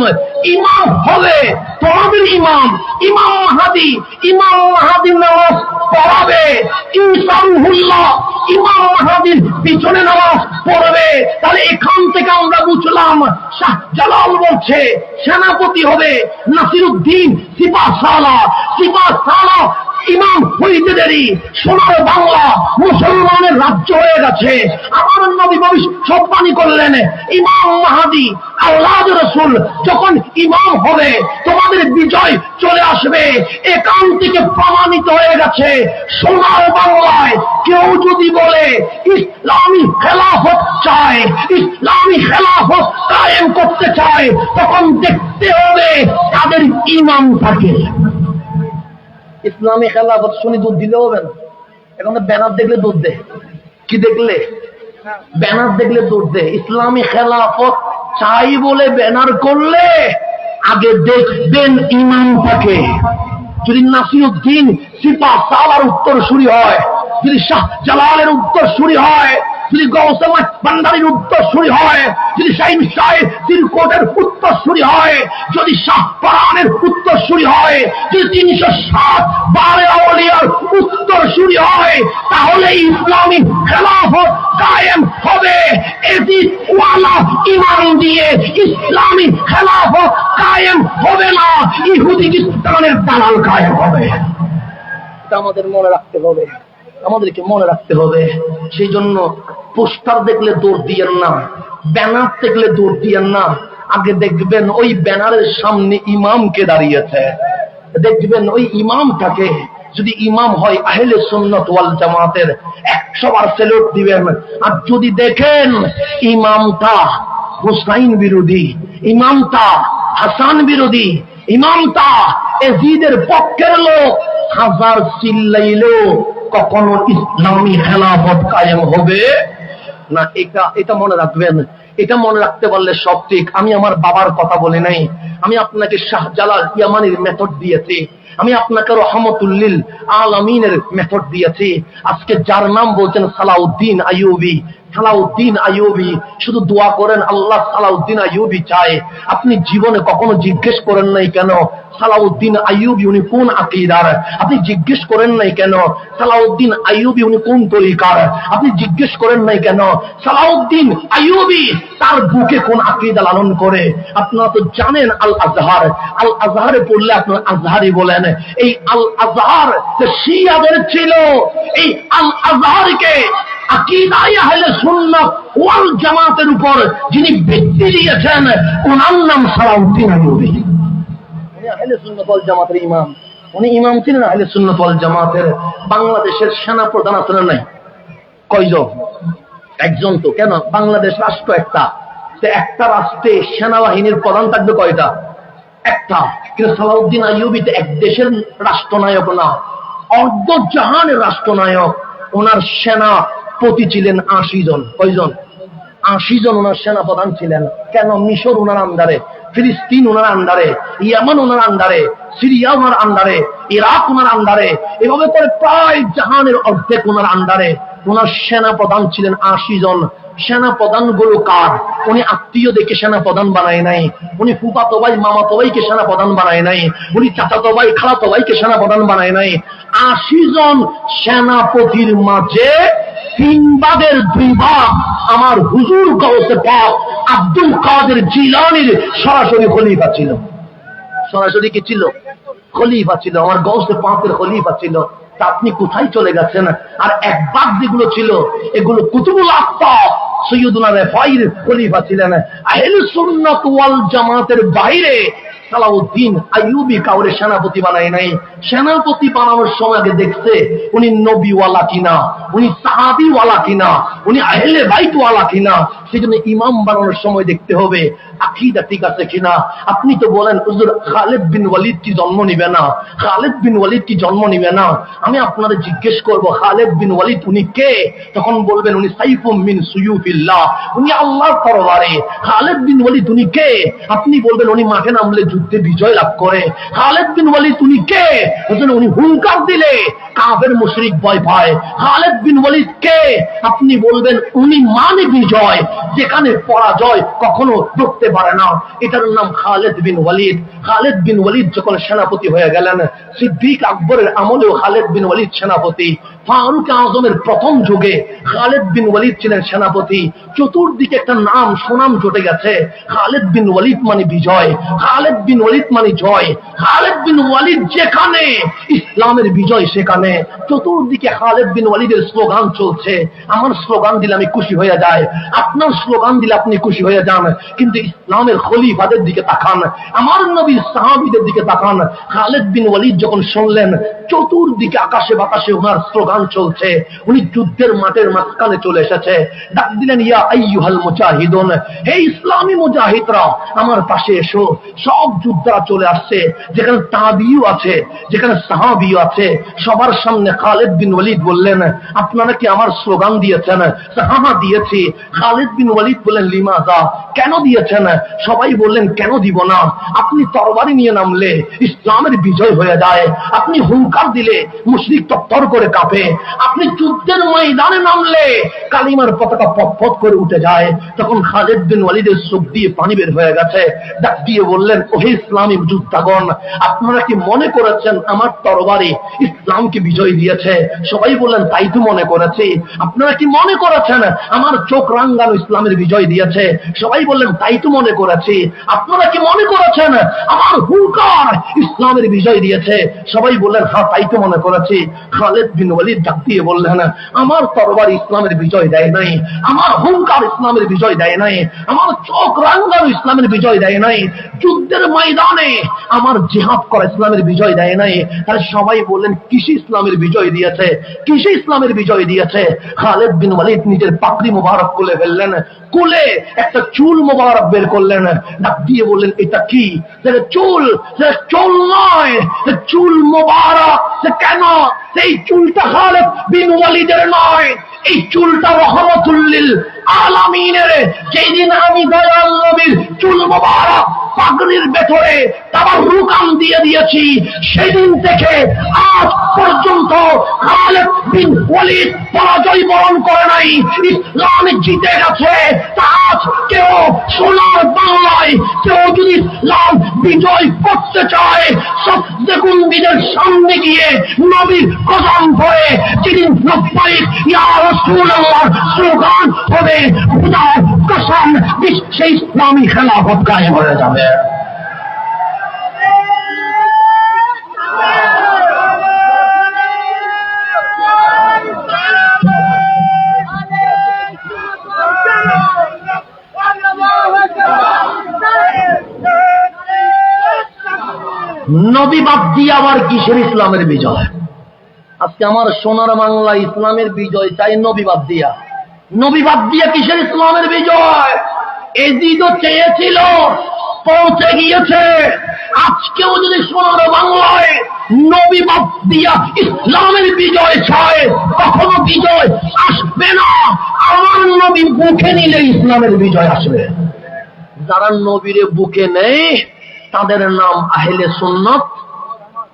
ইমাম হবে তোমাদের ইমাম, ইমাম মাহদী। ইমাম মাহদী নামাজ পড়াবে, ঈসা রুহুল্লাহ ইমাম মাহদীর পিছনে নামাজ পড়বে। তাহলে এখান থেকে আমরা বুঝলাম, শাহ জালাল বলছে সেনাপতি হবে নাসিরউদ্দিন সিপাহসালা। সিপাহসালা ইমাম হইতে দেরি, সোনার বাংলা মুসলমানের রাজ্য হয়ে গেছে। আমার নবী ভবিষ্যৎবাণী করলেন, ইমাম মাহদী আওলাদ রসুল যখন ইমাম হবে তোমাদের বিজয় চলে আসবে। এখান থেকে প্রমাণিত হয়ে গেছে, সোনার বাংলায় কেউ যদি বলে ইসলামী খেলাফত চায়, ইসলামী খেলাফত কায়েম করতে চায়, তখন দেখতে হবে তাদের ইমাম থাকে। ইসলামী খেলাফত শুনি দুধ দিলে হবে না, এখন ব্যানার দেখলে দুধ দেয়। কি দেখলে? ব্যানার দেখলে দুধ দেয়। ইসলামী খেলাফত চাই বলে ব্যানার করলে আগে দেখবেন ইমাম থাকে। যদি নাসিরউদ্দিন সিপাহসালার উত্তরসূরি হয়, যদি শাহ জালালের উত্তরসূরি হয়, যদি গৌসে ভান্ডারীর উত্তরসূরি হয়, যদি শাহীন শাহের সিরকোটের উত্তরসূরি হয়, যদি শাহ পরানের উত্তরসূরি হয়, যদি 307 বারে আউলিয়ার উত্তরসূরি হয়, তাহলে ইসলামী খেলাফত কায়েম হবে। এজিদ ওয়ালা ইমাম দিয়ে ইসলামী খেলাফত কায়েম হবে না, ইহুদিস্তানের দালাল কায়েম হবে। এটা আমাদের মনে রাখতে হবে, আমাদেরকে মনে রাখতে হবে। সেই জন্য পোস্টার দেখলে দৌড় দিয়েন না, ব্যানার দেখলে দৌড় দিয়েন না। আগে দেখবেন ওই ব্যানারের সামনে ইমামকে দাঁড়িয়েছে, দেখবেন ওই ইমামটাকে। যদি ইমাম হয় আহলে সুন্নাত ওয়াল জামাতের 100 বার সেলুট দিবেন। আর যদি দেখেন ইমামটা হুসাইন বিরোধী, ইমামটা হাসান বিরোধী, ইমামটা এজিদের পক্ষের লোক, হাজার চিল্লাইলেও কখনো ইসলামী খেলাফত কায়েম হবে না। এটা মনে রাখবেন। এটা মনে রাখতে পারলে সব ঠিক। আমি আমার বাবার কথা বলি নাই, আমি আপনাকে শাহজালাল ইয়ামানির মেথড দিয়েছি, আমি আপনাকে রহমতুল্লিল আলামিনের মেথড দিয়েছি। আজকে যার নাম বলছেন সালাউদ্দিন আইয়ুবী, সালাউদ্দিন আইয়ুবী, শুধু দোয়া করেন আল্লাহ সালাউদ্দিন আইয়ুবী চায়। আপনি জীবনে কখনো জিজ্ঞেস করেন নাই কেন সালাউদ্দিন আইয়ুবী উনি কোন আকীদার? আপনি জিজ্ঞেস করেন নাই কেন সালাউদ্দিন আইয়ুবী উনি কোন তরিকার? আপনি জিজ্ঞেস করেন নাই কেন সালাউদ্দিন আইয়ুবী তার বুকে কোন আকীদা লালন করে? আপনারা তো জানেন আল আজহার, আল আজহারে পড়লে আপনার আজহারি বলেন। এই আল আজহার যে শিয়াদের ছিল, এই আল আজহারকে আকীদায়ে আহলে সুন্নাত ওয়াল জামাতের উপর যিনি ভিত্তি দিয়েছেন ওনার নাম সালাউদ্দিন আইয়ুবী। উনি আহলে সুন্নাত ওয়াল জামাতের ইমাম, উনি ইমাম ছিলেন আহলে সুন্নাত ওয়াল জামাতের। বাংলাদেশের সেনা প্রধান আছেন নাই? কয়জন? একজন। তো কেন? বাংলাদেশ রাষ্ট্র একটা, একটা রাষ্ট্রে সেনাবাহিনীর প্রধান থাকবে কয়টা? একটা। কিন্তু সালাউদ্দিন আইয়ুবী তো এক দেশের রাষ্ট্রনায়ক না, অর্ধ জাহানের রাষ্ট্রনায়ক। ওনার সেনাপতি ছিলেন 80 জন। কয়জন? 80 জন ওনার সেনা প্রধান ছিলেন। কেন? মিশর ওনার আন্ডারে, ফিলিস্তিন ওনার আন্ডারে, ইয়ামান ওনার আন্ডারে, সিরিয়া ওনার আন্ডারে, ইরাক ওনার আন্ডারে, এভাবে করে প্রায় জাহানের অর্ধেক ওনার আন্ডারে। ওনার সেনা প্রধান ছিলেন 80 জন। সেনা প্রধান গুলো কার? উনি আত্মীয় দেখে সেনা প্রধান বানায় নাই, উনি ফুফাতো ভাই মামাতো ভাইকে সেনা প্রধান বানায় নাই, উনি চাচাতো ভাই খালাতো ভাইকে সেনা প্রধান বানায় নাই। 80 জন সেনাপতির মাঝে 3 ভাগের 2 ভাগ আমার হুজুর গাউসে পাক আব্দুল কাদের জিলানীর সরাসরি খলিফা ছিল। সরাসরি কি ছিল? খলিফা ছিল, আমার গাউসে পাকের খলিফা ছিল। তা আপনি কোথায় চলে গেছেন? আর 1 ভাগ যেগুলো ছিল এগুলো কুতুবুল আফতাব সৈয়দুনা রিফাঈর খলিফা ছিলেন। আহলে সুন্নাত ওয়াল জামাতের বাইরে সালাউদ্দিন আইয়ুবী কাউরে সেনাপতি বানায় নাই। সেনাপতি বানানোর সময় আগে দেখছে উনি নবীওয়ালা কিনা, উনি সাহাবীওয়ালা কিনা, উনি আহলে বাইতওয়ালা কিনা। সেজন্য ইমাম বানানোর সময় দেখতে হবে আকীদা ঠিক আছে কিনা। আপনি তো বলেন হুজুর খালিদ বিন ওয়ালিদ কি জন্ম নিবে না? খালিদ বিন ওয়ালিদ কি জন্ম নিবে না? আমি আপনাদের জিজ্ঞেস করব খালিদ বিন ওয়ালিদ উনি কে? তখন বলবেন উনি সাইফুম মিন সুয়ুফিল্লাহ, উনি আল্লাহর তরবারে। খালিদ বিন ওয়ালিদ উনি কে? আপনি বলবেন উনি মাঠে নামলে যুদ্ধে বিজয় লাভ করে। খালিদ বিন ওয়ালিদ উনি কে? উনি হুঙ্কার দিলে কাফের মুশরিক ভয় পায়। খালিদ বিন ওয়ালিদ কে? আপনি বলবেন উনি মানে বিজয়, যেখানে পরাজয় কখনো ধরতে পারে না। এটার নাম খালিদ বিন ওয়ালিদ। খালিদ বিন ওয়ালিদ যখন সেনাপতি হয়ে গেলেন, সিদ্দিক আকবরের আমলেও খালিদ বিন ওয়ালিদ সেনাপতি, ফারুক আজমের প্রথম যুগে খালিদ বিন ওয়ালিদ ছিলেন সেনাপতি। চতুর্দিকে একটা নাম সুনাম জুটে গেছে, খালিদ বিন ওয়ালিদ মানে বিজয়, খালিদ বিন ওয়ালিদ মানে জয়। খালিদ বিন ওয়ালিদ যেখানে ইসলামের বিজয় সেখানে। চতুর্দিকে খালিদ বিন ওয়ালিদের স্লোগান চলছে। আমার স্লোগান দিলে আমি খুশি হয়ে যাই, আপনার স্লোগান দিলে আপনি খুশি হয়ে যান। কিন্তু ইসলামের খলিফাদের দিকে তাকান, আমার নবীর সাহাবীদের দিকে তাকান। খালিদ বিন ওয়ালিদ যখন শুনলেন চতুর্দিকে আকাশে বাতাসে ওনার স্লোগান চলছে, উনি যুদ্ধের মাঠের মাঝখানে চলে এসেছে। ডাক দিলেন ইয়া আইয়ুহাল মুজাহিদুন, হে ইসলামী মুজাহিদরা আমার পাশে এসো। সব যোদ্ধারা চলে আসছে, যেখানে তাবিউ আছে, যেখানে সাহাবীও আছে। সবার সামনে খালিদ বিন ওয়ালিদ বললেন আপনারা কি আমার স্লোগান দিয়েছেন? হ্যাঁ দিয়েছি। খালিদ বিন ওয়ালিদ বললেন লিমাযা, কেন দিয়েছেন? সবাই বললেন কেন দিব না, আপনি তরবারি নিয়ে নামলে ইসলামের বিজয় হয়ে যায়, আপনি হুঙ্কার দিলে মুশরিক তত্তর করে কাঁপে, আপনি যুদ্ধের ময়দানে নামলে কালিমার পতাকা পথ করে উঠে যায়। তখন খালিদ বিন ওয়ালিদের চোখ দিয়ে পানি বের হয়ে গেছে। ডাক দিয়ে বললেন ওহে ইসলামী যোদ্ধাগণ, আপনারা কি মনে করেছেন আমার তরবারি ইসলামকে বিজয় দিয়েছে? সবাই বললেন তাই তো মনে করেছি। আপনারা কি মনে করেছেন আমার চোখ রাঙ্গানো ইসলামের বিজয় দিয়েছে? সবাই বললেন তাই তো মনে করেছি। আপনারা কি মনে করেছেন আমার হুঙ্কার ইসলামের বিজয় দিয়েছে? সবাই বললেন হ্যাঁ তাই তো মনে করেছি। খালিদ বিন ওয়ালিদ ডাক দিয়ে বললেন আমার তরবারি ইসলামের বিজয় দেয় নাই, আমার হুঙ্কার ইসলামের বিজয় দেয় নাই, আমার চোখ রাঙ্গানো ইসলামের বিজয় দেয় নাই, যুদ্ধের ময়দানে আমার জিহাদ করা ইসলামের বিজয় দেয় নাই। তাহলে সবাই বললেন কিসে ইসলামের বিজয় দিয়েছে? কিসে ইসলামের বিজয় দিয়েছে? খালিদ বিন ওয়ালিদ নিজের পাগড়ি মোবারক খুলে ফেললেন, কোলে একটা চুল মোবারক বের করলেন, ডাক দিয়ে বললেন এটা কি? চুল, চুল নয়, চুল মোবারক। কেন? সেই চুলটা খালিদ বিন ওয়ালিদের নয়, এই চুলটা রহমতুল্লিল আলামিনের যেদিন আমি দয়াল নবীর চুল মোবারক পাগড়ির ভেতরে তাবাররুকান দিয়ে দিয়েছি, সেদিন থেকে আজ পর্যন্ত খালিদ বিন ওয়ালিদ পরাজয় বরণ করে নাই, ইসলাম জিতে গেছে। তা আজ কেউ সোনার বাংলায় কেউ যদি ইসলাম বিজয় করতে চায়, সব দেখুন বিজয়ের সামনে গিয়ে নবীর কদম ধরে যেদিন লব্বাইক ইয়া রাসূলুল্লাহ স্লোগান হবে, খোদার কসম বিশ্বে ইসলামী খেলাফত কায়েম হয়ে যাবে। নবী বাদ দিয়ে আবার কিসের ইসলামের বিজয়? আজকে আমার সোনার বাংলা ইসলামের বিজয় চাই নবী বাদ দিয়া। নবী বাদ দিয়া কিসের ইসলামের বিজয়? এজিদও চেয়েছিল, পৌঁছে গিয়েছে। আজকেও যদি সোনার বাংলায় নবী বাদ দিয়া ইসলামের বিজয় চায়, কখনো বিজয় আসবে না। আমার নবী বুকে নিলে ইসলামের বিজয় আসবে। যারা নবীরে বুকে নেই তাদের নাম আহলে সুন্নাত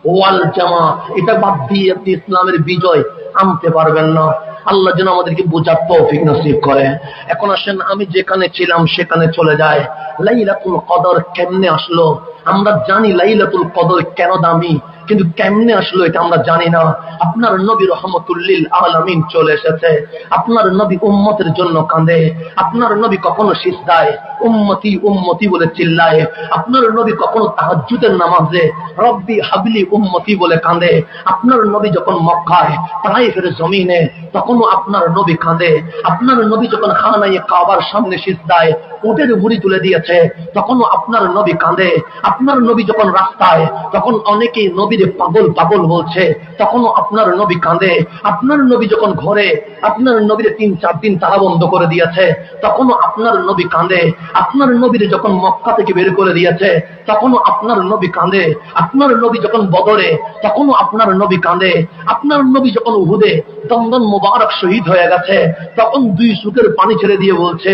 ওয়াল জামাত। এটা বাদ দিয়ে ইসলামের বিজয় আনতে পারবেন না। আল্লাহ যেন আমাদেরকে বোঝার তৌফিক নসিব করে। এখন আসেন, আমি যেখানে ছিলাম সেখানে চলে যায়। লাইলাতুল কদর কেমনে আসলো? আমরা জানি লাইলাতুল কদর কেন দামি, কিন্তু কেমনে আসলো এটা আমরা জানি না। আপনার নবী রহমতুল লিল আলামিন চলে এসেছে। আপনার নবী উম্মতের জন্য কাঁদে। আপনার নবী কখনো সিজদায় উম্মতি উম্মতি বলে চিল্লায়। আপনার নবী কখনো তাহাজ্জুদের নামাজে রব্বি হাবলি উম্মতি বলে কাঁদে। আপনার নবী যখন মক্কায় তায়েফের জমিনে, তখনও আপনার নবী কাঁদে। আপনার নবী যখন খানায়ে কাবার সামনে সিজদায় উটের মুড়ি তুলে দিয়েছে, তখনও আপনার নবী কাঁদে। আপনার নবী যখন রাস্তায়, তখন অনেকেই নবীরে পাগল পাগল বলছে, তখনও আপনার নবী কাঁদে। আপনার নবী যখন ঘরে আপনার নবীরে ৩-৪ দিন তালা বন্ধ করে দিয়েছে, তখনও আপনার নবী কাঁদে। আপনার নবীরে যখন মক্কা থেকে বের করে দিয়েছে, তখনও আপনার নবী কাঁদে। আপনার নবী যখন বদরে, তখনও আপনার নবী কাঁদে। আপনার নবী যখন উহুদে দন্দন মুবারক শহীদ হয়ে গেছে, তখন 2 চোখের পানি ছেড়ে দিয়ে বলছে,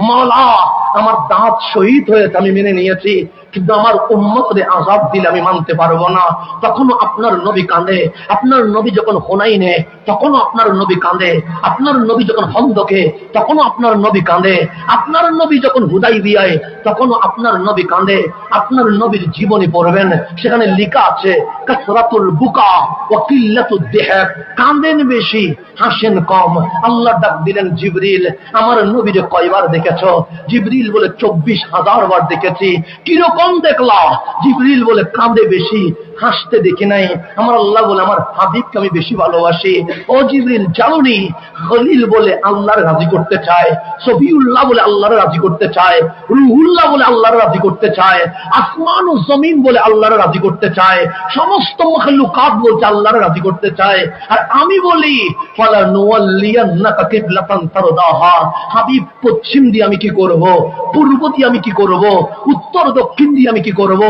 মাওলা আমার দাঁত শহীদ হয়েছে আমি মেনে নিয়েছি, কিন্তু আমার উম্মতরে আযাব দিলে আমি মানতে পারবো না। তখনও আপনার নবী কাঁদে। আপনার নবী যখন হুনাইনে, তখনও আপনার নবী কাঁদে। আপনার নবী যখন খন্দকে, তখনও আপনার নবী কাঁদে। আপনার নবী যখন হুদাইবিয়ায়, তখনও আপনার নবী কাঁদে। আপনার নবীর জীবনী পড়বেন, সেখানে লেখা আছে কাসরাতুল বুকা ওয়া কিল্লাতুদ দিহাক, কাঁদেন বেশি হাসেন কম। আল্লাহ ডাক দিলেন জিবরিল, আমার নবীরে কয়বার দেখেছো? জিবরিল বলে 24,000 বার দেখেছি। কিরকম দেখলা? জিবরিল বলে কাঁদে বেশি, হাসতে দেখি নাই। আমার আল্লাহ বলে আমার হাবিবকে আমি বেশি ভালোবাসি। ও জিবরিল জানুনি, খলিল বলে আল্লাহর রাজি করতে চায়, সফিউল্লাহ বলে আল্লাহর রাজি করতে চায়, রুহুল্লাহ বলে আল্লাহর রাজি করতে চায়, আসমান ও জমিন বলে আল্লাহর রাজি করতে চায়, সমস্ত মাখলুকাত বলতে আল্লাহর রাজি করতে চায়। আর আমি বলি ফালা নুওয়াল্লিয়ান্নাকা কিবলাতান তারদাহা, হাবিব পশ্চিম দিয়ে আমি কি করব, পূর্ব দিয়ে আমি কি করব, উত্তর দক্ষিণ দিয়ে আমি কি করব?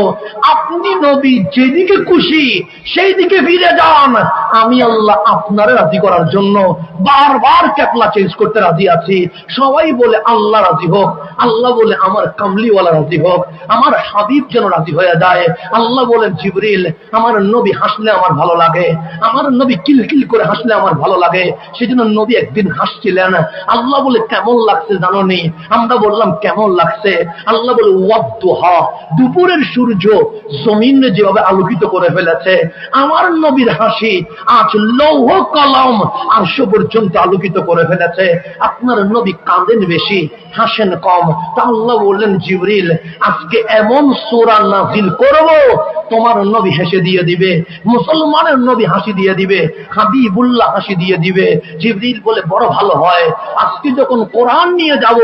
আপনি নবী যেদিকে খুশি সেই দিকে ফিরে যান। আমি আল্লাহ আপনারে রাজি করার জন্য বারবার কেবলা চেঞ্জ করতে রাজি আছি। সবাই বলে আল্লাহ রাজি হোক, আল্লাহ বলে আমার কামলিওয়ালা রাজি হোক, আমার হাবিব যেন রাজি হয়ে যায়। আল্লাহ বলেন জিবরিল, আমার নবী হাসলে আমার ভালো লাগে, আমার নবী কিলকিল করে হাসলে আমার ভালো লাগে। সেজন্য নবী একদিন হাসছিলেন। আল্লাহ বলে কেমন লাগছে জানোনি? আমরা বললাম কেমন লাগছে? আল্লাহ বলে ওয়াদ্দুহা, দুপুরের সূর্য জমিনে যেভাবে আলোকিত করে ফেলেছে, আমার নবীর হাসি আজ লৌহ কলম আরশ পর্যন্ত আলোকিত করে ফেলেছে। আপনার নবী কাঁদেন বেশি, হাসেন কম। তা আল্লাহ বললেন জিবরিল, আজকে এমন সূরা নাযিল করব তোমার নবী হেসে দিয়ে দিবে, মুসলমানের নবী হাসি দিয়ে দিবে, হাবিবুল্লাহ হাসি দিয়ে দিবে। জিবরিল বলে বড় ভালো হয়, আজকে যখন কোরআন নিয়ে যাব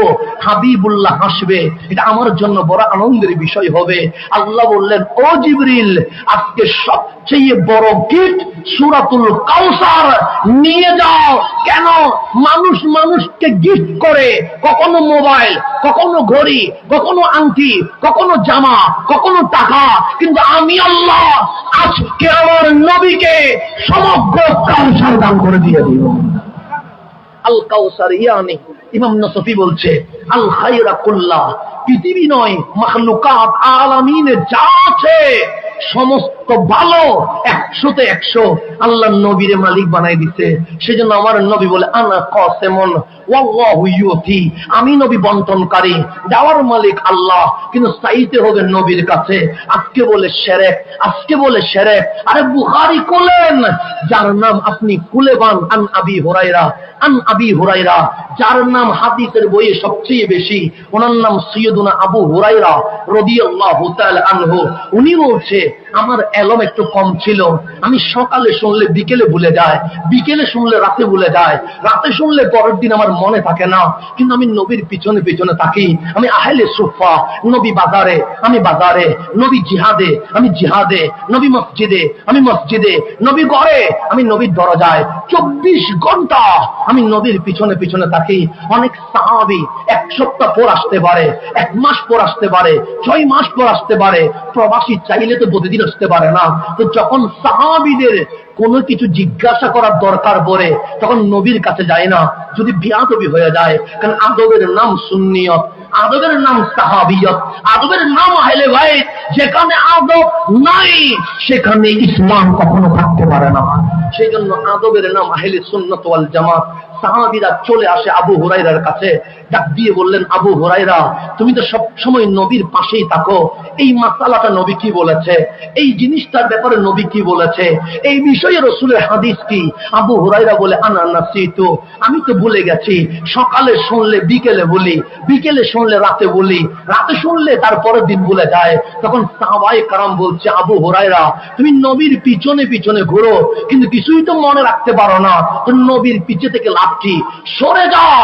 হাবিবুল্লাহ হাসবে, এটা আমার জন্য বড় আনন্দের বিষয় হবে। আল্লাহ বললেন, ও জিবরিল, আজকে সবচেয়ে বড় গিফট সূরাতুল কাউসার নিয়ে যাও। কেন? মানুষ মানুষকে গিফট করে, কখনো মোবাইল, কখনো ঘড়ি, কখনো আংটি, কখনো জামা, কখনো টাকা, কিন্তু আমি আল্লাহ আজকে আমার নবীকে সমগ্র কাউসার দান করে দিয়ে দিব। আল কাউসার ইয়ানি। ইমাম নসফি বলছে আল খায়রা কুল্লাহ, পৃথিবী নয় মাখলুকাত আলামিনে যা আছে সমস্ত ভালো 100তে 100 আল্লাহর নবীরে মালিক বানাই দিতে। সেজন্য আমার নবী বলে আনা কাসিমুন ওয়াল্লাহু ইউতি, আমি নবী বন্টনকারী, যাওয়ার মালিক আল্লাহ, কিন্তু চাইতে হবে নবীর কাছে। আজকে বলে শিরক, আজকে বলে শিরক। আরে বুখারী খুলেন, যার নাম আপনি খুলে বান আন আবি হুরায়রা, আন আবি হুরায়রা, যার নাম হাদিসের বইয়ে সবচেয়ে বেশি, ওনার নাম সাইয়্যিদুনা আবু হুরায়রা রাদিয়াল্লাহু তাআলা আনহু। উনি বলছে আমার এলম একটু কম ছিল, আমি সকালে শুনলে বিকেলে ভুলে যায়, বিকেলে শুনলে রাতে ভুলে যায়, রাতে শুনলে পরের দিন আমার মনে থাকে না, কিন্তু আমি নবীর পিছনে পিছনে থাকি। আমি আহলে সুফা, নবী বাজারে আমি বাজারে, নবী জিহাদে আমি জিহাদে, নবী মসজিদে আমি মসজিদে, নবী ঘরে আমি নবীর দরজায়, 24 ঘন্টা আমি নবীর পিছনে পিছনে থাকি। অনেক সাহাবী 1 সপ্তাহ পর আসতে পারে, 1 মাস পর আসতে পারে, 6 মাস পর আসতে পারে। প্রবাসী চাইলে তো প্রতিদিন আসতে পারে না। তো যখন সাহাবীদের কোনো কিছু জিজ্ঞাসা করার দরকার পড়ে তখন নবীর কাছে যায় না, যদি বিয়াদবি হয়ে যায়। কারণ আদবের নাম সুন্নিয়ত, আদবের নাম সাহাবিয়ত, আদবের নাম আহলে বাইত। যেখানে আদব নাই সেখানে ইসলাম কখনো থাকতে পারে না। সেই জন্য আদবের নাম আহলে সুন্নাত ওয়াল জামাত। সাহাবীরা চলে আসে আবু হুরায়রার কাছে, ডাক দিয়ে বললেন আবু হুরায়রা, তুমি তো সব সময় নবীর পাশেই থাকো, এই মাসালাটা নবী কি বলেছে, এই জিনিসটার ব্যাপারে নবী কি বলেছে, এই বিষয়ে রাসূলের হাদিস কি? আবু হুরায়রা বলে আনা নাসিতু, আমি তো ভুলে গেছি। সকালে শুনলে বিকেলে বলি, বিকেলে শুনলে রাতে বলি, রাতে শুনলে তারপরের দিন ভুলে যায়। তখন সাহাবায়ে কেরাম বলছে আবু হুরায়রা, তুমি নবীর পিছনে পিছনে ঘুরো কিন্তু কিছুই তো মনে রাখতে পারো না, তো নবীর পিছে থেকে লাভ কি? সরে যাও।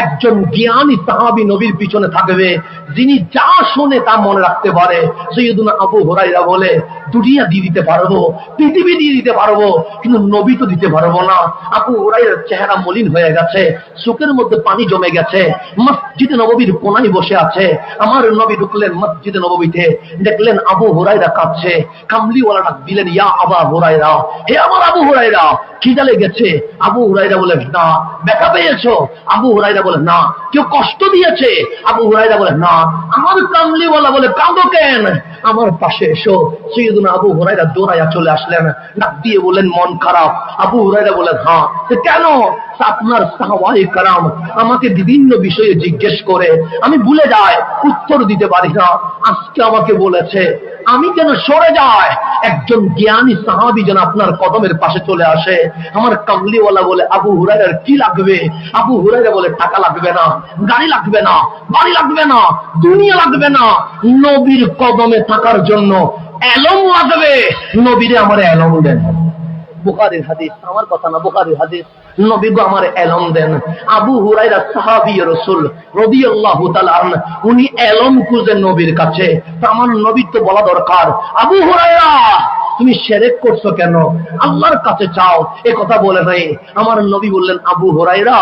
একজন জ্ঞানী সাহাবী নবীর পিছনে থাকবে, যিনি যা শুনে তা মনে রাখতে পারে। সাইয়্যিদুনা আবু হুরায়রা বলে দুনিয়া দিয়ে দিতে পারবো, পৃথিবী দিয়ে দিতে পারবো, কিন্তু নবী তো দিতে পারবো না। আবু হুরায়রার চেহারা মলিন হয়ে গেছে, চোখের মধ্যে পানি জমে গেছে, মসজিদে নববীর কোনায় বসে আছে। আমার নবী ঢুকলেন মসজিদে নববীতে, দেখলেন আবু হুরায়রা কাঁদছে। কামলিওয়ালা ডাক দিলেন ইয়া আবু হুরায়রা, হে আমার আবু হুরায়রা, খিদা লেগেছে? আবু হুরায়রা বলে না। ব্যথা পেয়েছো? আবু হুরায়রা বলে না। কেউ কষ্ট দিয়েছে? আবু হুরায়রা বলে না। আমার কামলিওয়ালা বলে কাঁদো কেন? আমার পাশে এসো। সাইয়্যিদুনা আবু হুরায়রা দৌড়াইয়া চলে আসলেন, ডাক দিয়ে বললেন মন খারাপ? আবু হুরায়রা বলে হ্যাঁ। কেন? আপনার সাহাবায়ে কেরাম আমাকে বিভিন্ন বিষয়ে জিজ্ঞেস করে, আমি ভুলে যাই, উত্তর দিতে পারি না। আজকে আমাকে বলেছে আমি যেন সরে যাই। একজন জ্ঞানী সাহাবী যেন আপনার কদমের পাশে চলে আসে। আমার কামলিওয়ালা বলে আবু হুরায়রার কি লাগবে? আবু হুরায়রা বলে টাকা লাগবে না, গাড়ি লাগবে না, বাড়ি লাগবে না, দুনিয়া লাগবে না, নবীর কদমে থাকার জন্য এলম লাগবে। নবীরে আমার এলম দেন। বুখারীর হাদিস, আমার কথা না, বুখারীর হাদিস। নবী গো আমার এলম দেন। আবু হুরায়রা সাহাবী রাসূল রাদিয়াল্লাহু তাআলা আনহু, উনি এলম খুঁজে নবীর কাছে। তো আমার নবী তো বলা দরকার আবু হুরায়রা তুমি শিরক করছো কেন, আল্লাহর কাছে চাও। এ কথা বলে নাই। আমার নবী বললেন আবু হুরায়রা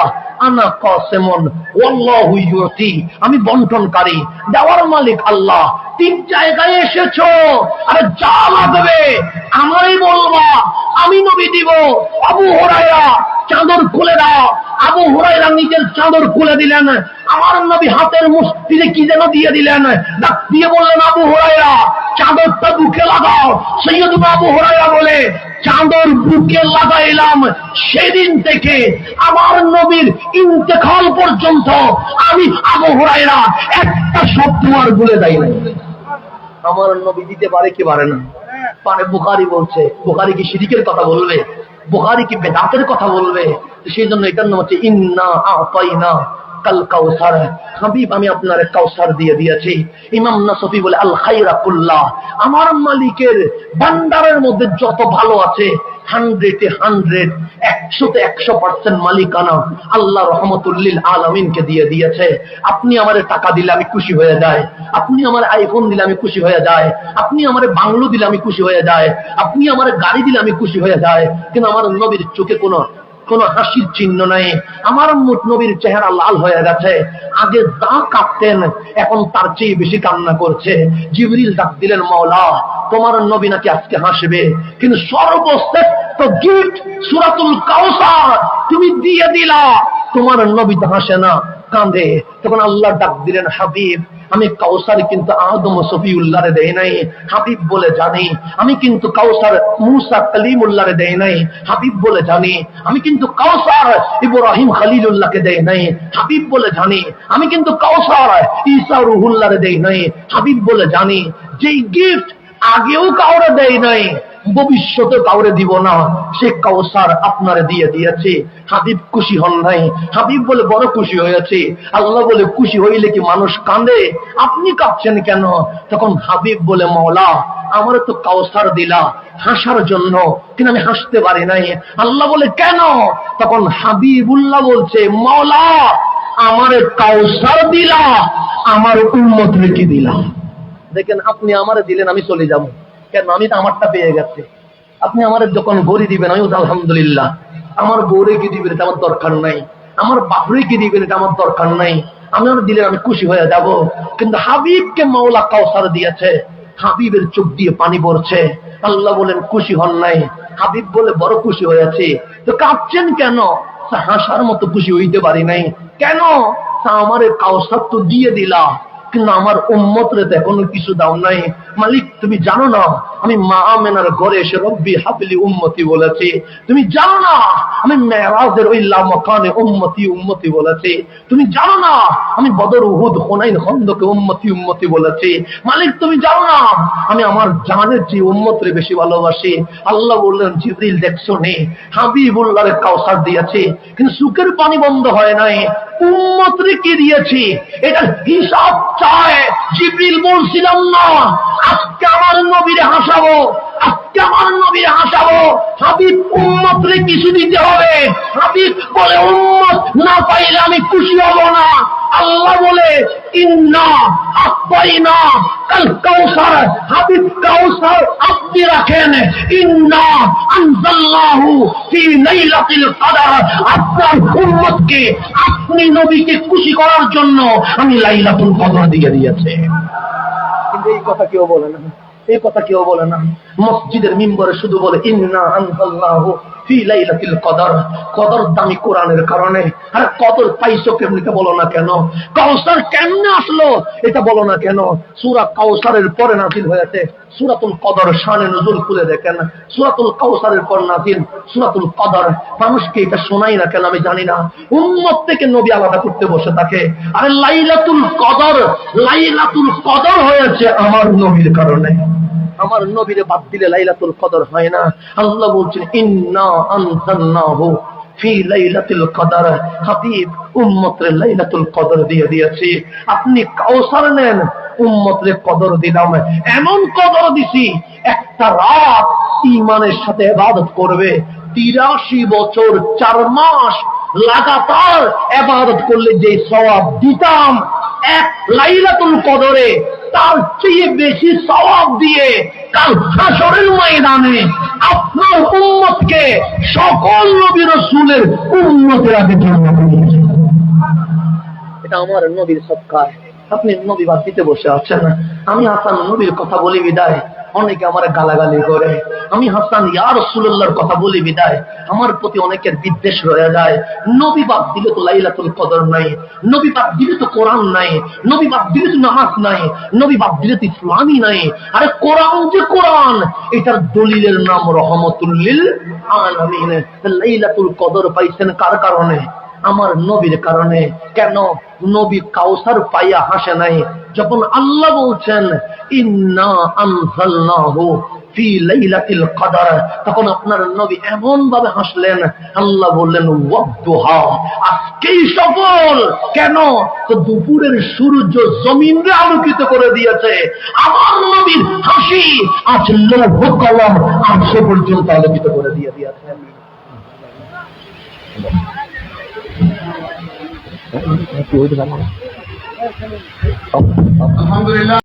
আনা কাসিমুন ওয়াল্লাহু ইউতি, আমি বন্টনকারী, দেওয়ার মালিক আল্লাহ। 3 জায়গায় এসেছো, আরে যা লাগবে আমারই বলবা, আমি নবী দিব। আবু হুরায়রা চাদর খুলে দাও। আবু হুরায়রা নিজের চাদর খুলে দিলেন। আমার নবী হাতের মুষ্টিতে কি যেন দিয়ে দিলেন, ডাক দিয়ে বললেন আবু হুরায়রা চাদরটা বুকে লাগাও। সাইয়্যিদুনা আবু হুরায়রা বলে চাদর বুকে লাগাইলাম, সেদিন থেকে আমার নবীর ইন্তেকাল পর্যন্ত আমি আবু হুরায়রা একটা শব্দ আর ভুলে যাই না। আমার নবী দিতে পারে কি পারে না? পারে। বুখারী বলছে, বুখারী কি শিরকের কথা বলবে? বুখারী কি বেদাতের কথা বলবে? সেই জন্য এটার নাম হচ্ছে ইন্না আতাইনা কাল কাউসার। হাবিব আমি আপনার কাউসার দিয়ে দিয়েছি। ইমাম নাসফি বলে আল খায়রা কুল্লাহ, আমার মালিকের ভান্ডারের মধ্যে যত ভালো আছে 100-এ 100, 100-তে 100% মালিকানা আল্লাহ রহমতুল লিল আলামিনকে দিয়ে দিয়েছে। আপনি আমারে টাকা দিলে আমি খুশি হয়ে যাই, আপনি আমার আইফোন দিলে আমি খুশি হয়ে যাই, আপনি আমারে বাংলো দিলে আমি খুশি হয়ে যাই, আপনি আমারে গাড়ি দিলে আমি খুশি হয়ে যাই, কিন্তু আমার নবীর চোখে কোন হাসির চিহ্ন নাই। আমার নবীর চেহারা লাল হয়ে গেছে। আগে যা কাঁদতেন এখন তার চেয়ে বেশি কান্না করছে। জিবরিল ডাক দিলেন মাওলা তোমার নবী নাকি আজকে হাসবে, কিন্তু সর্বশ্রেষ্ঠ গিফট সূরাতুল কাউসার তুমি দিয়ে দিলা। তোমার নবী তো হাসে না, কাঁদে। তখন আল্লাহ ডাক দিলেন, হাবিব আমি কাউসার কিন্তু আদম ও সফিউল্লাহরে দেই নাই, হাবিব বলে জানি। আমি কিন্তু কাউসার মুসা কালিমুল্লাহরে দেই নাই, হাবিব বলে জানি। আমি কিন্তু কাউসার ইব্রাহিম খলিলুল্লাহকে দেই নাই, হাবিব বলে জানি। আমি কিন্তু কাউসার ঈসা রুহুল্লাহরে দেই নাই, হাবিব বলে জানি। যেই গিফট আগেও কাউরে দেই নাই, ভবিষ্যতে কাউরে দিব না, সে কাউসার আপনারে দিয়ে দিয়েছে। হাবিব খুশি হন নাই? হাবিব বলে বড় খুশি হয়েছে। আল্লাহ বলে খুশি হইলে কি মানুষ কাঁদে? আপনি কাঁদছেন কেন? তখন হাবিব বলে, মওলা আমার তো কাউসার দিলা হাসার জন্য, কিন্তু আমি হাসতে পারি নাই। আল্লাহ বলে কেন? তখন হাবিবুল্লাহ বলছে, মওলা আমারে কাউসার দিলা, আমার উম্মত রেখে দিলা। দেখেন, আপনি আমারে দিলেন, আমি চলে যাব কেন? আমি তো আমারটা পেয়ে গেছে। আপনি আমার যখন গড়ি দিবেন, আমি আলহামদুলিল্লাহ। আমার বউরে কি দিবেন এটা আমার দরকার নাই, আমার বাপরে কি দিবেন এটা আমার দরকার নাই। আমি আমার দিলেন আমি খুশি হয়ে যাব। কিন্তু হাবিবকে মাওলা কাউসার দিয়েছে, হাবিবের চোখ দিয়ে পানি পড়ছে। আল্লাহ বলেন খুশি হন নাই? হাবিব বলে বড় খুশি হয়েছে। তো কাঁদছেন কেন? হাসার মতো খুশি হইতে পারি নাই। কেন? আমারে কাউসার তো দিয়ে দিলা, কিন্তু আমার উম্মতরে তো এখনো কিছু দাও নাই। মালিক তুমি জানো না আমি মা আমেনার ঘরে এসে রব্বি হাবলি উম্মতি বলেছি? তুমি জানো না আমি মেরাজের ওই লামাকানে উম্মতি উম্মতি বলেছি? তুমি জানো না আমি বদর উহুদ হুনাইন খন্দকে উম্মতি উম্মতি বলেছি? মালিক তুমি জানো না আমি আমার জানের চেয়ে উম্মতরে বেশি ভালোবাসি? আল্লাহ বললেন, জিবরিল দেখছো নে, হাবিবুল্লাহরে কাউসার দিয়েছে, কিন্তু সুখের পানি বন্ধ হয় নাই। উম্মতরে কি দিয়েছি এটা হিসাব চায়। জিবরিল বলছিলাম না আজকে আমার নবীরে হাসাবো, আজকে আমার নবীরে হাসাবো, হাবিব উম্মতরে কিছু দিতে হবে। হাবিব বলে উম্মত না পাইলে আমি খুশি হব না। আল্লাহ বলে ইন্না আতাইনা কাল কাউসার, হাবিব কাউসার আপনি রাখেন। ইন্না আনজালনাহু ফি লাইলাতিল কদর, আপনার উম্মতকে আপনি নবীকে খুশি করার জন্য আমি লাইলাতুল কদর দিয়ে দিয়েছে। কিন্তু এই কথা কেউ বলে না, এই কথা কেউ বলে না। মসজিদের মিম্বরে শুধু বলে ইন্না আনজালনাহু ফি লাইলাতিল কদর। কদর দামি কোরআনের কারণে। আর কদর পাইছো কেমনিতে বলো না কেন? কাউসার কেমনে আসলো এটা বলো না কেন? সূরা কাউসারের পরে নাযিল হয়েছে সূরাতুল কদর। শানে নুজুল খুলে দেখেন, সূরাতুল কাউসারের পর নাযিল সূরাতুল কদর। মানুষকে এটা শোনাই না কেন আমি জানি না। উম্মত থেকে নবী আলাদা করতে বসে থাকে। আরে লাইলাতুল কদর, লাইলাতুল কদর হয়েছে আমার নবীর কারণে। আমার নবীরে বাদ দিলে লাইলাতুল কদর হয় না। আল্লাহ বলছেন ইন্না আনজালনাহু ফি লাইলাতুল কদর, হাবিব উম্মতরে লাইলাতুল কদর দিয়ে দিয়েছি। আপনি কাউসার নেন, উম্মতরে কদর দিলাম। এমন কদর দিছি একটা রাত ঈমানের সাথে ইবাদত করবে, 83 বছর 4 মাস লাগাতার ইবাদত করলে যে সওয়াব দিতাম, এক লাইলাতুল কদরে তার চেয়ে বেশি সওয়াব দিয়ে কাল হাশরের ময়দানে আপনার উম্মতকে সকল নবী রাসূলের উম্মতের আগে জান্নাত দিয়েছে। এটা আমার নবীর সদকা। আপনি নবী বাদ দিতে বসে আছেন। আমি হাসান নবীর কথা বলি বিদায়, অনেকে আমার গালাগালি করে। আমি হাসান ইয়া রাসূলুল্লাহর কথা বলি বিদায়, আমার প্রতি অনেকের বিদ্বেষ রয়ে যায়। নবী বাদ দিলে তো লাইলাতুল কদর নাই, নবী বাদ দিলে তো কোরআন নাই, নবী বাদ দিলে তো নামাজ নাই, নবী বাদ দিলে তো ইসলামই নাই। আরে কোরআন যে কোরআন, এটার দলিলের নাম রহমাতুল লিল আলামিন। লাইলাতুল কদর পাইছেন কার কারণে? আমার নবীর কারণে। কেন? নবী কাউসার পাইয়া হাসে নাই। যখন আল্লাহ বলছেন ইন্না আনজালনাহু ফি লাইলাতিল কদর, তখন আপনার নবী এমন ভাবে হাসলেন। আল্লাহ বললেন ওয়াদুহা, আজকেই সফল। কেন? তো দুপুরের সূর্য জমিনকে আলোকিত করে দিয়েছে। আমার নবীর হাসি আজ লৌহ কলম আরশ পর্যন্ত আলোকিত করে দিয়েছে। আলহামদুলিল্লাহ।